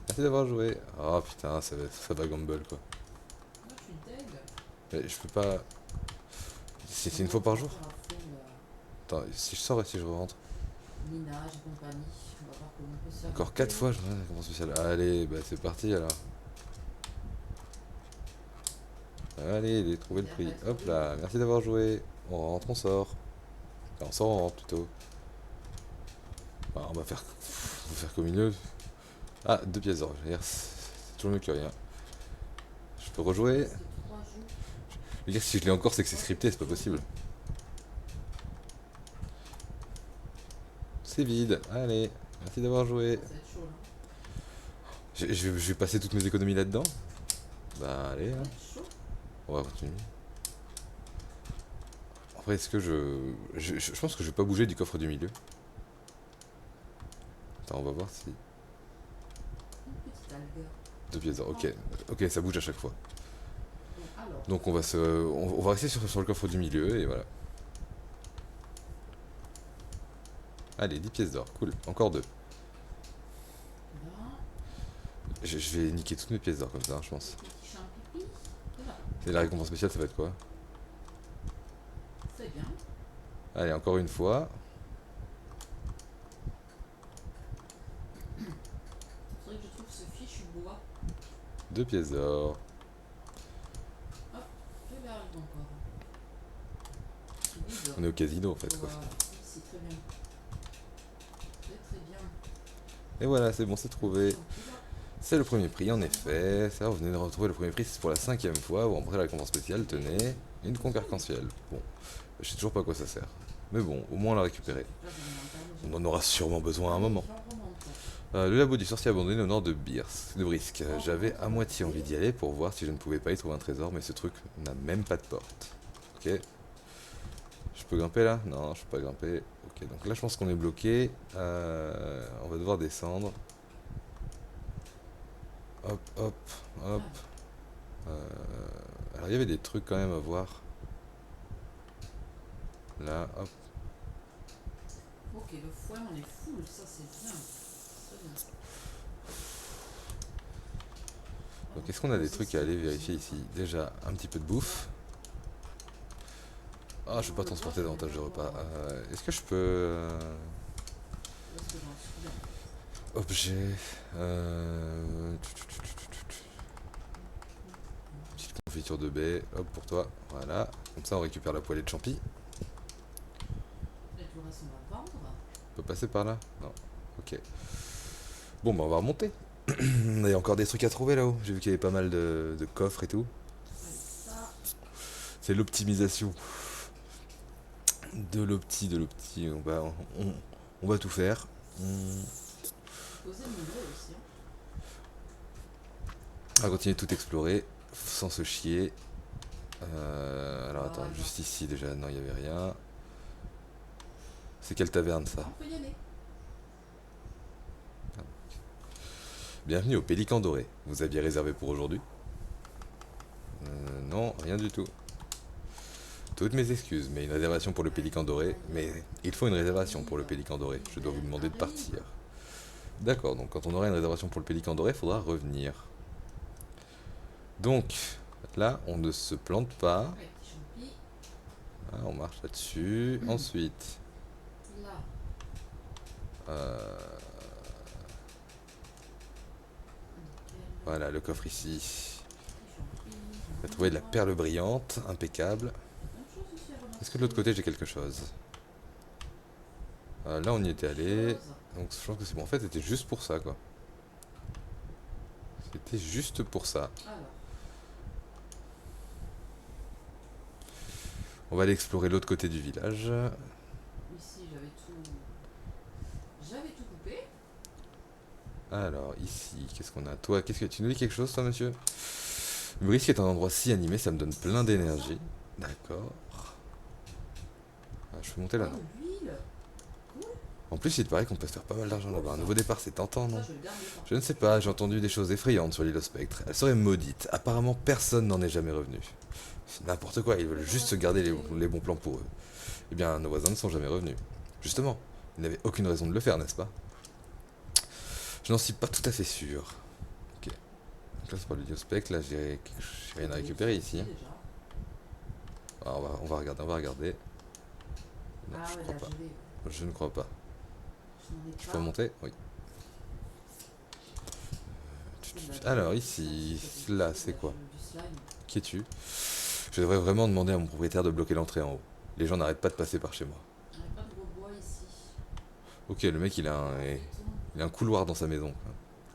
Merci d'avoir joué. Oh putain, ça va gamble quoi. Moi, je suis deg. Mais je peux pas. C'est une fois par jour? Attends, si je sors et si je rentre. Minage et compagnie. On va voir comment on peut se faire. Encore 4 fois, je donne une récompense spéciale. Allez, bah c'est parti alors. Allez, j'ai trouvé le prix. Hop là, merci d'avoir joué. On rentre, on sort. Enfin, on sort, on rentre plutôt. Bah, on va faire qu'au milieu. Ah, 2 pièces d'or. C'est toujours mieux que rien. Je peux rejouer. Presque 3 jours. Le gars, si je l'ai encore, c'est que c'est scripté, c'est pas possible. C'est vide, allez, merci d'avoir joué. Ça va être chaud là. Je vais passer toutes mes économies là-dedans. Bah allez, Ça va hein. être chaud. On va continuer. Après, est-ce que je pense que je vais pas bouger du coffre du milieu. Attends, on va voir si... Une petite algue. 2 pièces d'or, ok. Ok, ça bouge à chaque fois. Bon, alors. Donc on va rester sur le coffre du milieu et voilà. Allez, 10 pièces d'or, cool. Encore 2. Là. Je vais niquer toutes mes pièces d'or comme ça, hein, je pense. Petit champipi. Là. Et la récompense spéciale, ça va être quoi? C'est bien. Allez, encore une fois. C'est vrai que je trouve ce fichu bois. 2 pièces d'or. Hop, je l'arrive encore. C'est bizarre. On est au casino en fait, quoi. Voilà, oui, c'est très bien. Très très bien. Et voilà, c'est bon, c'est trouvé. Donc, là, C'est le premier prix, en effet. Ça, vous venez de retrouver le premier prix, c'est pour la 5e fois. Vous remportez la récompense spéciale, tenez, une conque arc-en-ciel. Bon, je sais toujours pas à quoi ça sert. Mais bon, au moins on l'a récupéré. là, je vais m'en parler, On en aura sûrement besoin à un moment. j'en remonte. Le labo du sorcier abandonné au nord de Brisque. J'avais à moitié envie d'y aller pour voir si je ne pouvais pas y trouver un trésor, mais ce truc n'a même pas de porte. Ok. Je peux grimper là? Non, je peux pas grimper. Ok, donc là je pense qu'on est bloqué. On va devoir descendre. Hop, hop, hop. Alors il y avait des trucs quand même à voir. Là, hop. Ok, le foin, on est full, ça c'est bien. Très bien. Donc est-ce qu'on a des trucs à aller vérifier ici? Déjà, un petit peu de bouffe. Ah, je peux pas transporter davantage de repas. Est-ce que je peux... Où est-ce que j'en suis là? Objet... Petite confiture de baie, hop pour toi, voilà. Comme ça on récupère la poêlée de champi. Et tout le reste, on va vendre. On peut passer par là? Non. Ok. Bon bah on va remonter. Il y a encore des trucs à trouver là-haut. J'ai vu qu'il y avait pas mal de coffres et tout. Allez, ça. C'est l'optimisation. De l'opti. On va tout faire. Poser le milieu aussi. Hein. On va continuer de tout explorer sans se chier. Alors attends, Voilà. juste ici déjà, non il n'y avait rien. C'est quelle taverne ça? On peut y aller. Bienvenue au Pélican Doré. Vous aviez réservé pour aujourd'hui? Non, rien du tout. Toutes mes excuses, mais une réservation pour le Pélican Doré. Mais il faut une réservation pour le Pélican Doré. Je dois vous demander de partir. D'accord, donc quand on aura une réservation pour le Pélican Doré, il faudra revenir. Donc, là, on ne se plante pas. Ouais, petit champi. Ah, on marche là-dessus. Ensuite, Là. euh, Nickel. voilà, le coffre ici. Petit champi. On a trouvé de la perle brillante, impeccable. Il y a plein de choses aussi à ramasser. Est-ce que de l'autre côté j'ai quelque chose? Là on y était allé. Chose. Donc je pense que c'est bon. En fait c'était juste pour ça quoi. C'était juste pour ça. Alors. On va aller explorer l'autre côté du village. Ici, j'avais tout. J'avais tout coupé. Alors ici, qu'est-ce qu'on a? Toi, qu'est-ce que tu nous dis quelque chose toi monsieur? Brisque est un endroit si animé, ça me donne plein d'énergie. D'accord. Ah, je peux monter là Oh, non? de l'huile. Cool. En plus il paraît qu'on peut se faire pas mal d'argent là-bas. Un nouveau départ c'est tentant non? Ça, je vais le garder. par Je ne sais pas, j'ai entendu des choses effrayantes sur l'île au spectre. Elle serait maudite. Apparemment, personne n'en est jamais revenu. C'est n'importe quoi, ils veulent juste se garder les bons plans pour eux. Eh bien, nos voisins ne sont jamais revenus. Justement, ils n'avaient aucune raison de le faire, n'est-ce pas? Je n'en suis pas tout à fait sûr. Ok. Donc là, c'est pas l'île au spectre. Là, j'ai rien à récupérer ici. Hein. déjà. Ah, on va regarder, on va regarder. Non, Ah je ouais, crois là, pas. je vais. Je ne crois pas. Je n'en ai Je pas. peux monter? Oui. Là, Alors, ici, là, c'est quoi? Du slime. Qui es-tu? Je devrais vraiment demander à mon propriétaire de bloquer l'entrée en haut. Les gens n'arrêtent pas de passer par chez moi. Il n'y a pas de gros bois ici. Ok, le mec il a un couloir dans sa maison.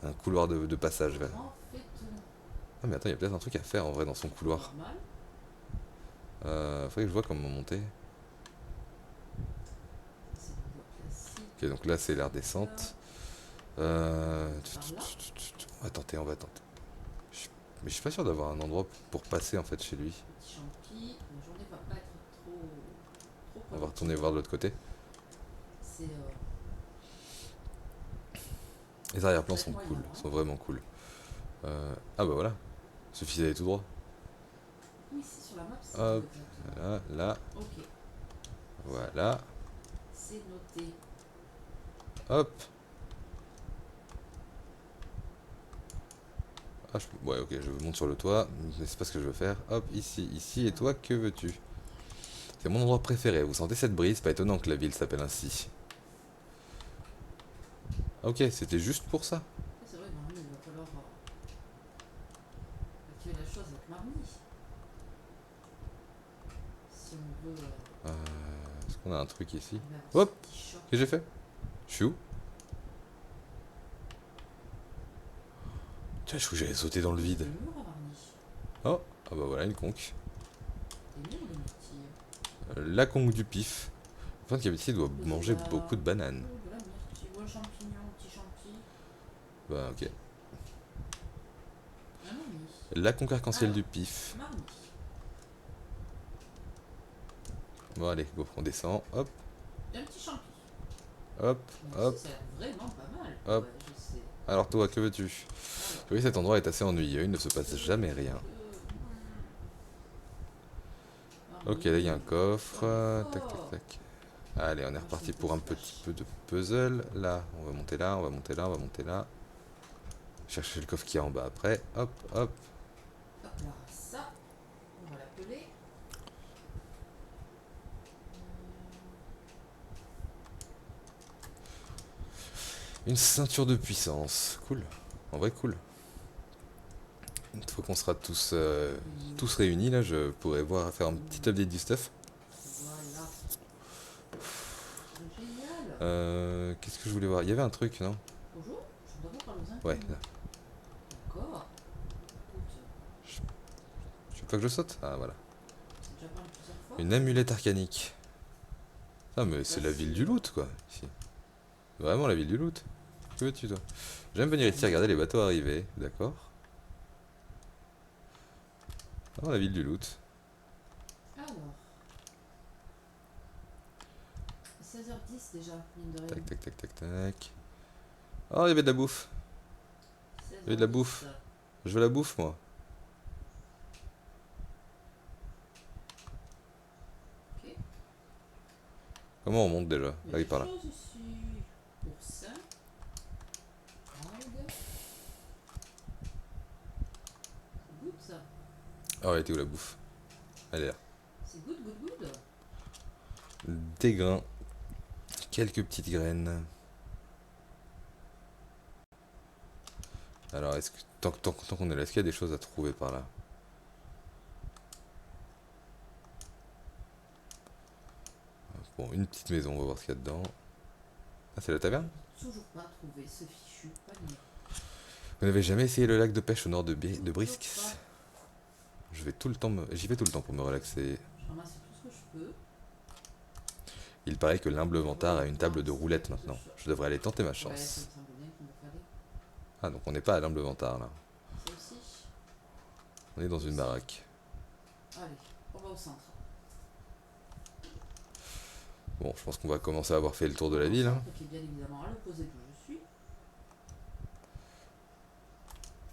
Quoi. Un couloir de passage vers. En fait, Ah mais attends, il y a peut-être un truc à faire en vrai dans son couloir. normal. Faudrait que je vois comment monter. C'est une voie classique. Ok, donc là c'est l'air descente. Par là. On va tenter, on va tenter. Mais je suis pas sûr d'avoir un endroit pour passer en fait chez lui. Petit champi. La journée va pas être trop On va productive. retourner voir de l'autre côté. C'est Les arrière-plans peut-être sont moyen, cool, hein. sont vraiment cool. Ah bah voilà, suffit d'aller tout droit. Oui, c'est sur la map, c'est Hop, tout exactement. là, là, Ok, voilà, c'est noté. hop. Ah, ouais, ok, je monte sur le toit, mais c'est pas ce que je veux faire. Hop, ici, ici, et toi, que veux-tu? C'est mon endroit préféré, vous sentez cette brise? Pas étonnant que la ville s'appelle ainsi. Ok, c'était juste pour ça. C'est vrai, Marnie, il va falloir activer la chose avec Marnie. Si on veut Est-ce qu'on a un truc ici? aller avoir Hop, ce petit choc. qu'est-ce que j'ai fait? Je suis où? Tiens, je crois que j'allais sauter dans le Des vide. murs à Marnie. Oh, ah bah voilà, une conque. Des murs de myrtille. La conque du pif. Enfin, qui ici doit Mais manger de la- beaucoup de bananes. de la myrtille. Ou un champignon, petit champi. Bah ok. Un Marnie. La conque arc-en-ciel du pif. Marnie. Bon allez, go, on descend. Hop, Et un petit champi. hop, Mais hop. ça a l'air vraiment pas mal. Hop. Ouais, je sais. Alors toi, que veux-tu? Alors, Oui, cet endroit est assez ennuyeux, il ne se passe jamais rien. Ok, là il y a un coffre. Tac, tac, tac. Allez, on est reparti pour un petit peu de puzzle. Là, on va monter là, on va monter là, on va monter là. Chercher le coffre qui est en bas après. Hop, hop. Hop là, ça, on va l'appeler. Une ceinture de puissance. Cool. En vrai, cool. Une fois qu'on sera tous réunis, là, je pourrais voir faire un petit update du stuff. Voilà. Génial. Qu'est-ce que je voulais voir? Il y avait un truc, non? Bonjour, je dois vous parler aux inconnus. Ouais, là. D'accord. Écoute, Je veux pas que je saute? Ah, voilà. c'est déjà parlé plusieurs fois. Une amulette arcanique. Ah, mais c'est la ville du loot, quoi, ici. Vraiment la ville du loot. Que veux-tu, toi? J'aime venir ici regarder les bateaux arriver, d'accord? Ah, la ville du loot. Alors. 16h10 déjà, mine de rien. Tac, tac, tac, tac, tac. Oh, il y avait de la bouffe. y avait de la bouffe. 16h10. Je veux la bouffe, moi. Ok. Comment on monte déjà? Il y Ah a oui, des par là. choses ici. Oursin. Algue. C'est good ça. Oh, elle était où la bouffe? Elle est là. C'est good, good, good. Des grains. Quelques petites graines. Alors, est-ce que tant qu'on est là, est-ce qu'il y a des choses à trouver par là? Bon, une petite maison, on va voir ce qu'il y a dedans. Ah, c'est la taverne? Toujours pas trouvé ce fichu panier. Vous n'avez jamais essayé le lac de pêche au nord de Brisques? Toujours pas. Je vais tout le temps J'y vais tout le temps pour me relaxer. Je ramasse tout ce que je peux. Il paraît que l'humble vantard a une table de roulettes maintenant. Je devrais aller tenter ma Ouais, ça me chance. semble bien qu'il me fallait. Ah, donc on n'est pas à l'humble vantard là. Ça aussi. On est dans une baraque. Allez, on va au centre. Bon, je pense qu'on va commencer à avoir fait le tour de la ville. Hein. Qui est bien évidemment à l'opposé d'où je suis.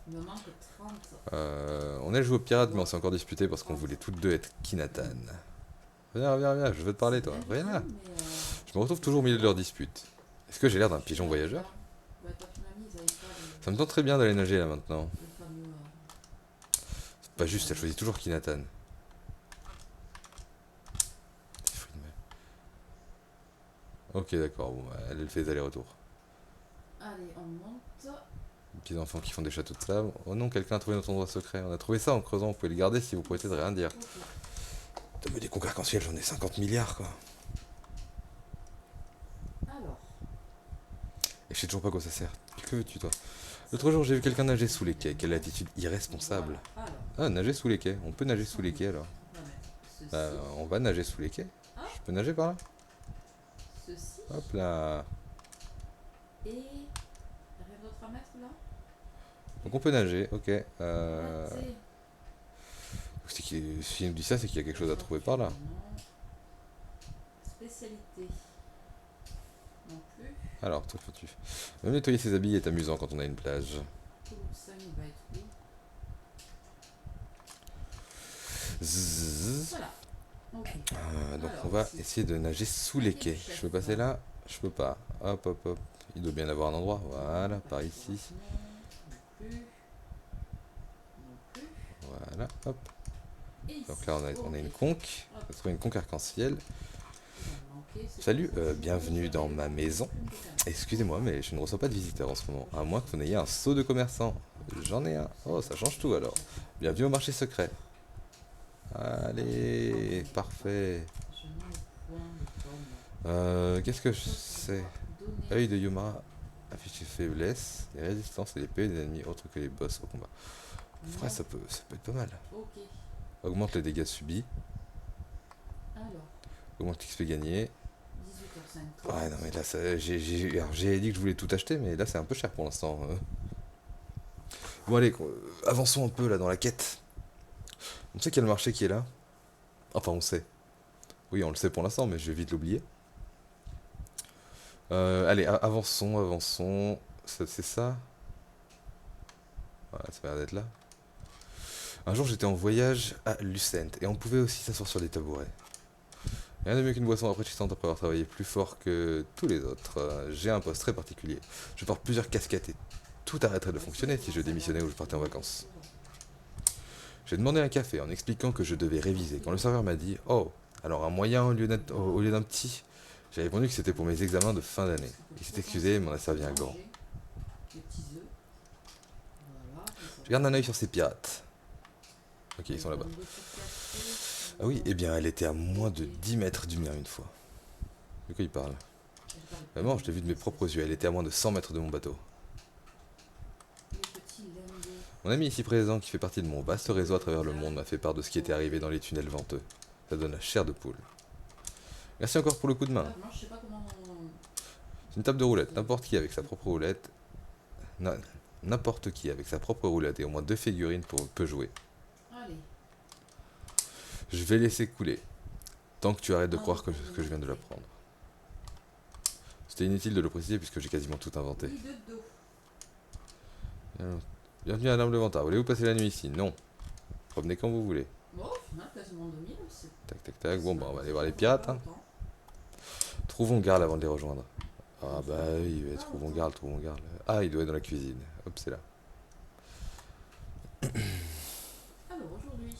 Il me manque 30. On a joué au pirate, mais on s'est encore disputé parce qu'on voulait toutes deux être Kinatan. Viens, viens, viens, je veux te parler toi. Viens là. Je me retrouve toujours au milieu de leur dispute. Est-ce que j'ai l'air d'un pigeon voyageur? Ouais, papi, mamie, ils avaient pas Ça me tente très bien d'aller nager là maintenant. le fameux. C'est pas juste, elle choisit toujours Kinatan. Ok, d'accord, bon, bah, elle fait les allers-retours. Allez, on monte. Les petits enfants qui font des châteaux de sable. Oh non, quelqu'un a trouvé notre endroit secret. On a trouvé ça en creusant, vous pouvez le garder si vous pouvez de rien dire. Ok. T'as mais des conques arc-en-ciel, j'en ai 50 milliards quoi. Alors, Et je sais toujours pas à quoi ça sert. Que veux-tu toi? L'autre jour j'ai vu quelqu'un nager sous les quais. Quelle attitude irresponsable. voilà. Alors, Ah, nager sous les quais. On peut nager sous les quais alors. on va mettre Ceci. On va nager sous les quais. Ah. Je peux nager par là? Ceci. Hop là. Et. Rien d'autre à mettre là? Donc on peut nager, ok. Raté. S'il nous dit ça, c'est qu'il y a quelque chose à trouver par là. Non. Spécialité. Non plus. Alors, toi, faut-tu. Même nettoyer ses habits est amusant quand on a une plage. Ça, il va être où? Zzz. Voilà. Ok. Donc Alors, on va ici. essayer de nager sous les quais. Je peux passer là? Je peux pas. Hop, hop, hop. Il doit bien avoir un endroit. Voilà, par ici. Non plus. Non plus. Voilà, hop. Et ici. Donc là, on a une Ok. conque. On a trouvé une conque arc-en-ciel. Il va manquer, c'est Salut, pas ça. bienvenue dans ma maison. Excusez-moi, mais je ne reçois pas de visiteurs en ce moment. À moins que vous n'ayez un seau de commerçant. J'en ai un. Oh, ça change tout alors. Bienvenue au marché secret. Allez, parfait. Je n'ai point de pomme. Qu'est-ce que c'est? Donner. Œil de Yuma affiche ses faiblesses, les résistances et l'épée des ennemis autres que les boss au combat. Frère, ça peut être pas mal. Ok. Augmente les dégâts subis, Alors, augmente l'XP gagné. 18h50. Ouais, non, mais là, alors, j'ai dit que je voulais tout acheter, mais là, c'est un peu cher pour l'instant. Bon, allez, avançons un peu là dans la quête. On sait qu'il y a le marché qui est là. Enfin, on sait. Oui, on le sait pour l'instant, mais je vais vite l'oublier. Allez, avançons. C'est ça? Voilà, ça va l'air d'être là. Un jour, j'étais en voyage à Lucent, et on pouvait aussi s'asseoir sur des tabourets. Rien de mieux qu'une boisson rafraîchissante après avoir travaillé plus fort que tous les autres. J'ai un poste très particulier. Je porte plusieurs casquettes et tout arrêterait de fonctionner si je démissionnais ou je partais en vacances. J'ai demandé un café en expliquant que je devais réviser. Quand le serveur m'a dit « Oh, alors un moyen au lieu d'un petit ?» J'ai répondu que c'était pour mes examens de fin d'année. Il s'est excusé et m'en a servi un grand. Des petits œufs. Voilà. Je garde un œil sur ces pirates. Ok, ils sont là-bas. Ah oui, eh bien, elle était à moins de 10 mètres du mien une fois. De quoi il parle? Vraiment, je l'ai vu de mes propres yeux. Elle était à moins de 100 mètres de mon bateau. Mon ami ici présent, qui fait partie de mon vaste réseau à travers le monde, m'a fait part de ce qui était arrivé dans les tunnels venteux. Ça donne la chair de poule. Merci encore pour le coup de main. C'est une table de roulette. N'importe qui avec sa propre roulette. N'importe qui avec sa propre roulette et au moins 2 figurines peut jouer. Allez. Je vais laisser couler. Tant que tu arrêtes de croire que je viens de l'apprendre. C'était inutile de le préciser puisque j'ai quasiment tout inventé. Bienvenue à l'Arme de Ventard. Voulez-vous passer la nuit ici? Non. Revenez quand vous voulez. Bon, au final, quasiment 2000. Tac, tac, tac. Bon, bah, on va aller voir les pirates. Hein. Trouvons Garl avant de les rejoindre. Ah, bah oui, trouvons Garl. Ah, il doit être dans la cuisine. Hop, c'est là. Alors, aujourd'hui,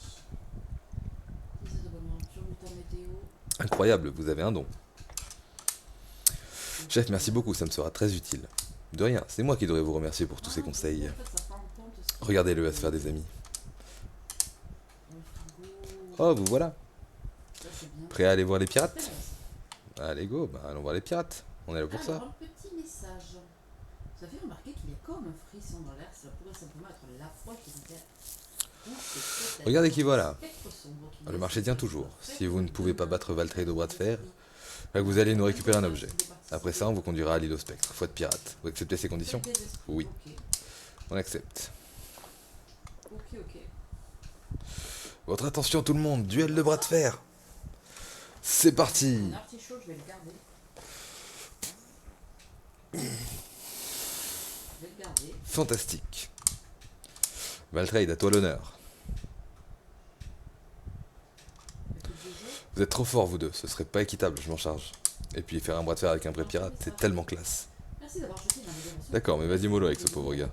incroyable, vous avez un don. Chef, merci beaucoup, ça me sera très utile. De rien, c'est moi qui devrais vous remercier pour tous ces conseils. Regardez-le à se faire des amis. Oh, vous voilà. Prêt à aller voir les pirates? Allez, go, bah, allons voir les pirates. On est là pour ça. Un petit message. Vous avez remarqué qu'il y a comme un frisson dans l'air, cela pourrait simplement être l'approche des terres. Regardez qui voilà. Le marché tient toujours. Si vous ne pouvez pas battre Valtrade au bras de fer, vous allez nous récupérer un objet. Après ça, on vous conduira à l'île au spectre, foi de pirate. Vous acceptez ces conditions? Oui. On accepte. Ok. Votre attention tout le monde, duel de bras de fer. C'est parti. Un artichaut, je vais le garder. Fantastique. Valtrade, à toi l'honneur. Vous êtes trop forts vous deux, ce serait pas équitable, je m'en charge. Et puis faire un bras de fer avec un vrai pirate, c'est tellement classe. D'accord, mais vas-y mollo avec ce pauvre gars.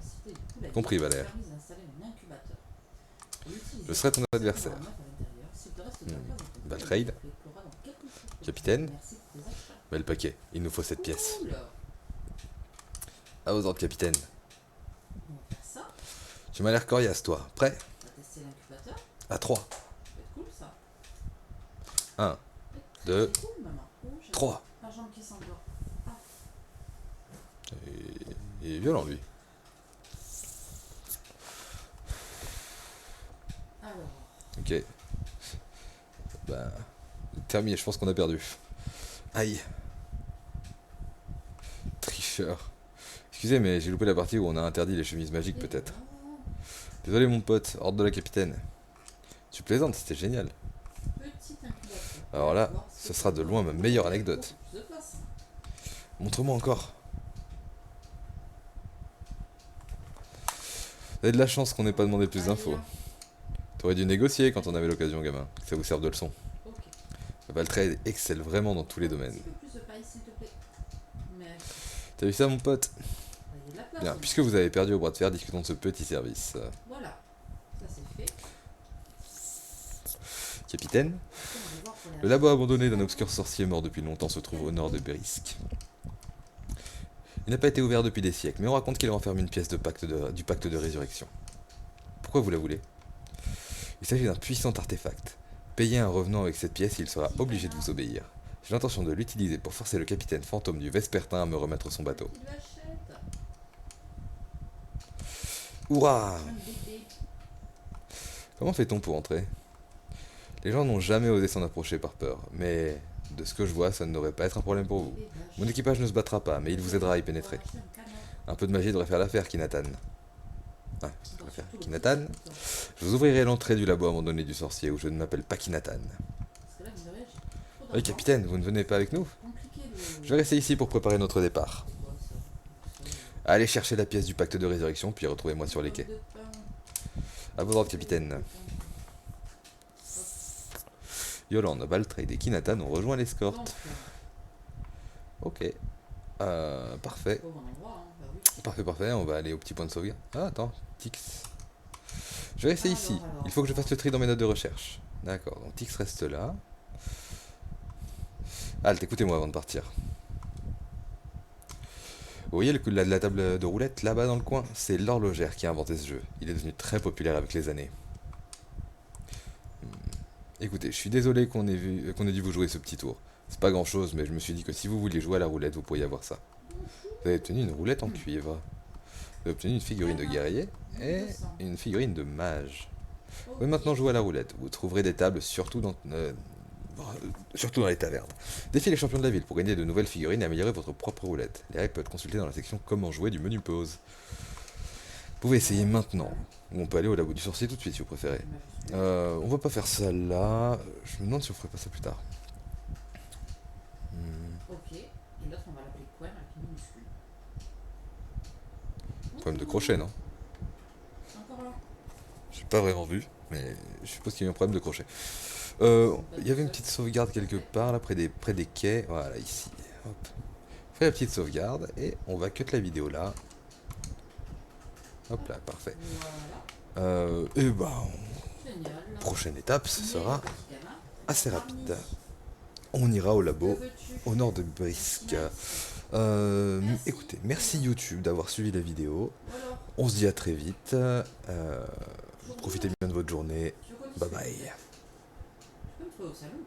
Compris Valère. Je serai ton adversaire. Valtrade. Capitaine. Bel paquet, il nous faut cette pièce. À vos ordres, capitaine. Tu m'as l'air coriace, toi. Prêt? À 3. 1, 2, 3. Il est violent, lui. Ok. bah... Terminé, je pense qu'on a perdu. Aïe. Tricheur. Excusez, mais j'ai loupé la partie où on a interdit les chemises magiques, Et peut-être. voilà. Désolé, mon pote, ordre de la capitaine. Tu plaisantes, c'était génial. Petit incubateur. Alors là, Voir ce sera de loin ma meilleure anecdote. Beaucoup plus de place. Montre-moi encore. Vous avez de la chance qu'on n'ait pas demandé plus d'infos. T'aurais dû négocier quand on avait l'occasion, gamin. Que ça vous serve de leçon. Ok. Valtrade excelle vraiment dans tous les Un domaines. petit peu plus de paille, s'il te plaît. Merci. T'as vu ça, mon pote? Il y a de la place. Bien, hein. puisque vous avez perdu au bras de fer, discutons de ce petit service. Voilà. Ça, c'est fait. Capitaine, Après, on va voir pour les le labo abandonné d'un obscur sorcier mort depuis longtemps se trouve au nord de Berisk. Il n'a pas été ouvert depuis des siècles, mais on raconte qu'il renferme une pièce du pacte de résurrection. Pourquoi vous la voulez? Il s'agit d'un puissant artefact. Payez un revenant avec cette pièce et il sera obligé de vous obéir. J'ai l'intention de l'utiliser pour forcer le capitaine fantôme du Vespertin à me remettre son bateau. Il l'achète. Hurrah! Un bébé. Comment fait-on pour entrer? Les gens n'ont jamais osé s'en approcher par peur, mais de ce que je vois, ça ne devrait pas être un problème pour vous. Bébé vache. Mon équipage ne se battra pas, mais il vous aidera à y On va pénétrer. acheter un canard. Un peu de magie devrait faire l'affaire, Kinatan. Ah, ça devrait faire Surtout le Kinatan. petit. Je vous ouvrirai l'entrée du labo abandonné du sorcier où je ne m'appelle pas Kinatan. Parce que là, vous avez trop Oui, d'argent. capitaine, vous ne venez pas avec nous? Compliqué Je vais rester ici pour préparer notre départ. C'est quoi, ça? Allez chercher la pièce du pacte de résurrection, puis retrouvez-moi sur les quais. De pain. À vos ordres, capitaine. Yolande, Valtrade et Kinatan ont rejoint Donc, l'escorte. Ok. Parfait. au bon endroit, hein. Bah oui. Parfait, parfait. On va aller au petit point de sauvegarde. Ah, attends. Tix. Je vais rester ici. Alors. Il faut que je fasse le tri dans mes notes de recherche. D'accord. Donc Tix reste là. Halte, écoutez-moi avant de partir. Vous voyez la table de roulette là-bas dans le coin? C'est l'horlogère qui a inventé ce jeu. Il est devenu très populaire avec les années. Écoutez, je suis désolé qu'on ait dû vous jouer ce petit tour. C'est pas grand chose, mais je me suis dit que si vous vouliez jouer à la roulette, vous pourriez avoir ça. Vous avez obtenu une roulette en cuivre. Vous avez obtenu une figurine de guerrier et une figurine de mage. Vous pouvez maintenant jouer à la roulette. Vous trouverez des tables surtout dans les tavernes. Défiez les champions de la ville pour gagner de nouvelles figurines et améliorer votre propre roulette. Les règles peuvent être consultées dans la section Comment jouer du menu pause. Vous pouvez essayer maintenant, ou on peut aller au labo du sorcier tout de suite si vous préférez. On va pas faire ça là. Je me demande si on ferait pas ça plus tard. Ok. Et l'autre, on va l'appeler Quen avec une minuscule. Problème de crochet, non? Encore là. J'ai pas vraiment vu, mais je suppose qu'il y a eu un problème de crochet. Il y avait une petite sauvegarde quelque part là près des quais. Voilà, ici. Hop. On fait la petite sauvegarde et on va cut la vidéo là. Hop là, parfait. Voilà. Et bah, Génial. prochaine étape, ce sera Petit gamin. assez rapide. On ira au labo, Que veux-tu? au nord de Brisk. Écoutez, merci YouTube d'avoir suivi la vidéo. Ou alors, On se dit à très vite. Profitez bien de votre journée. tu veux qu'on Bye discute? bye. Tu peux me trouver au salon?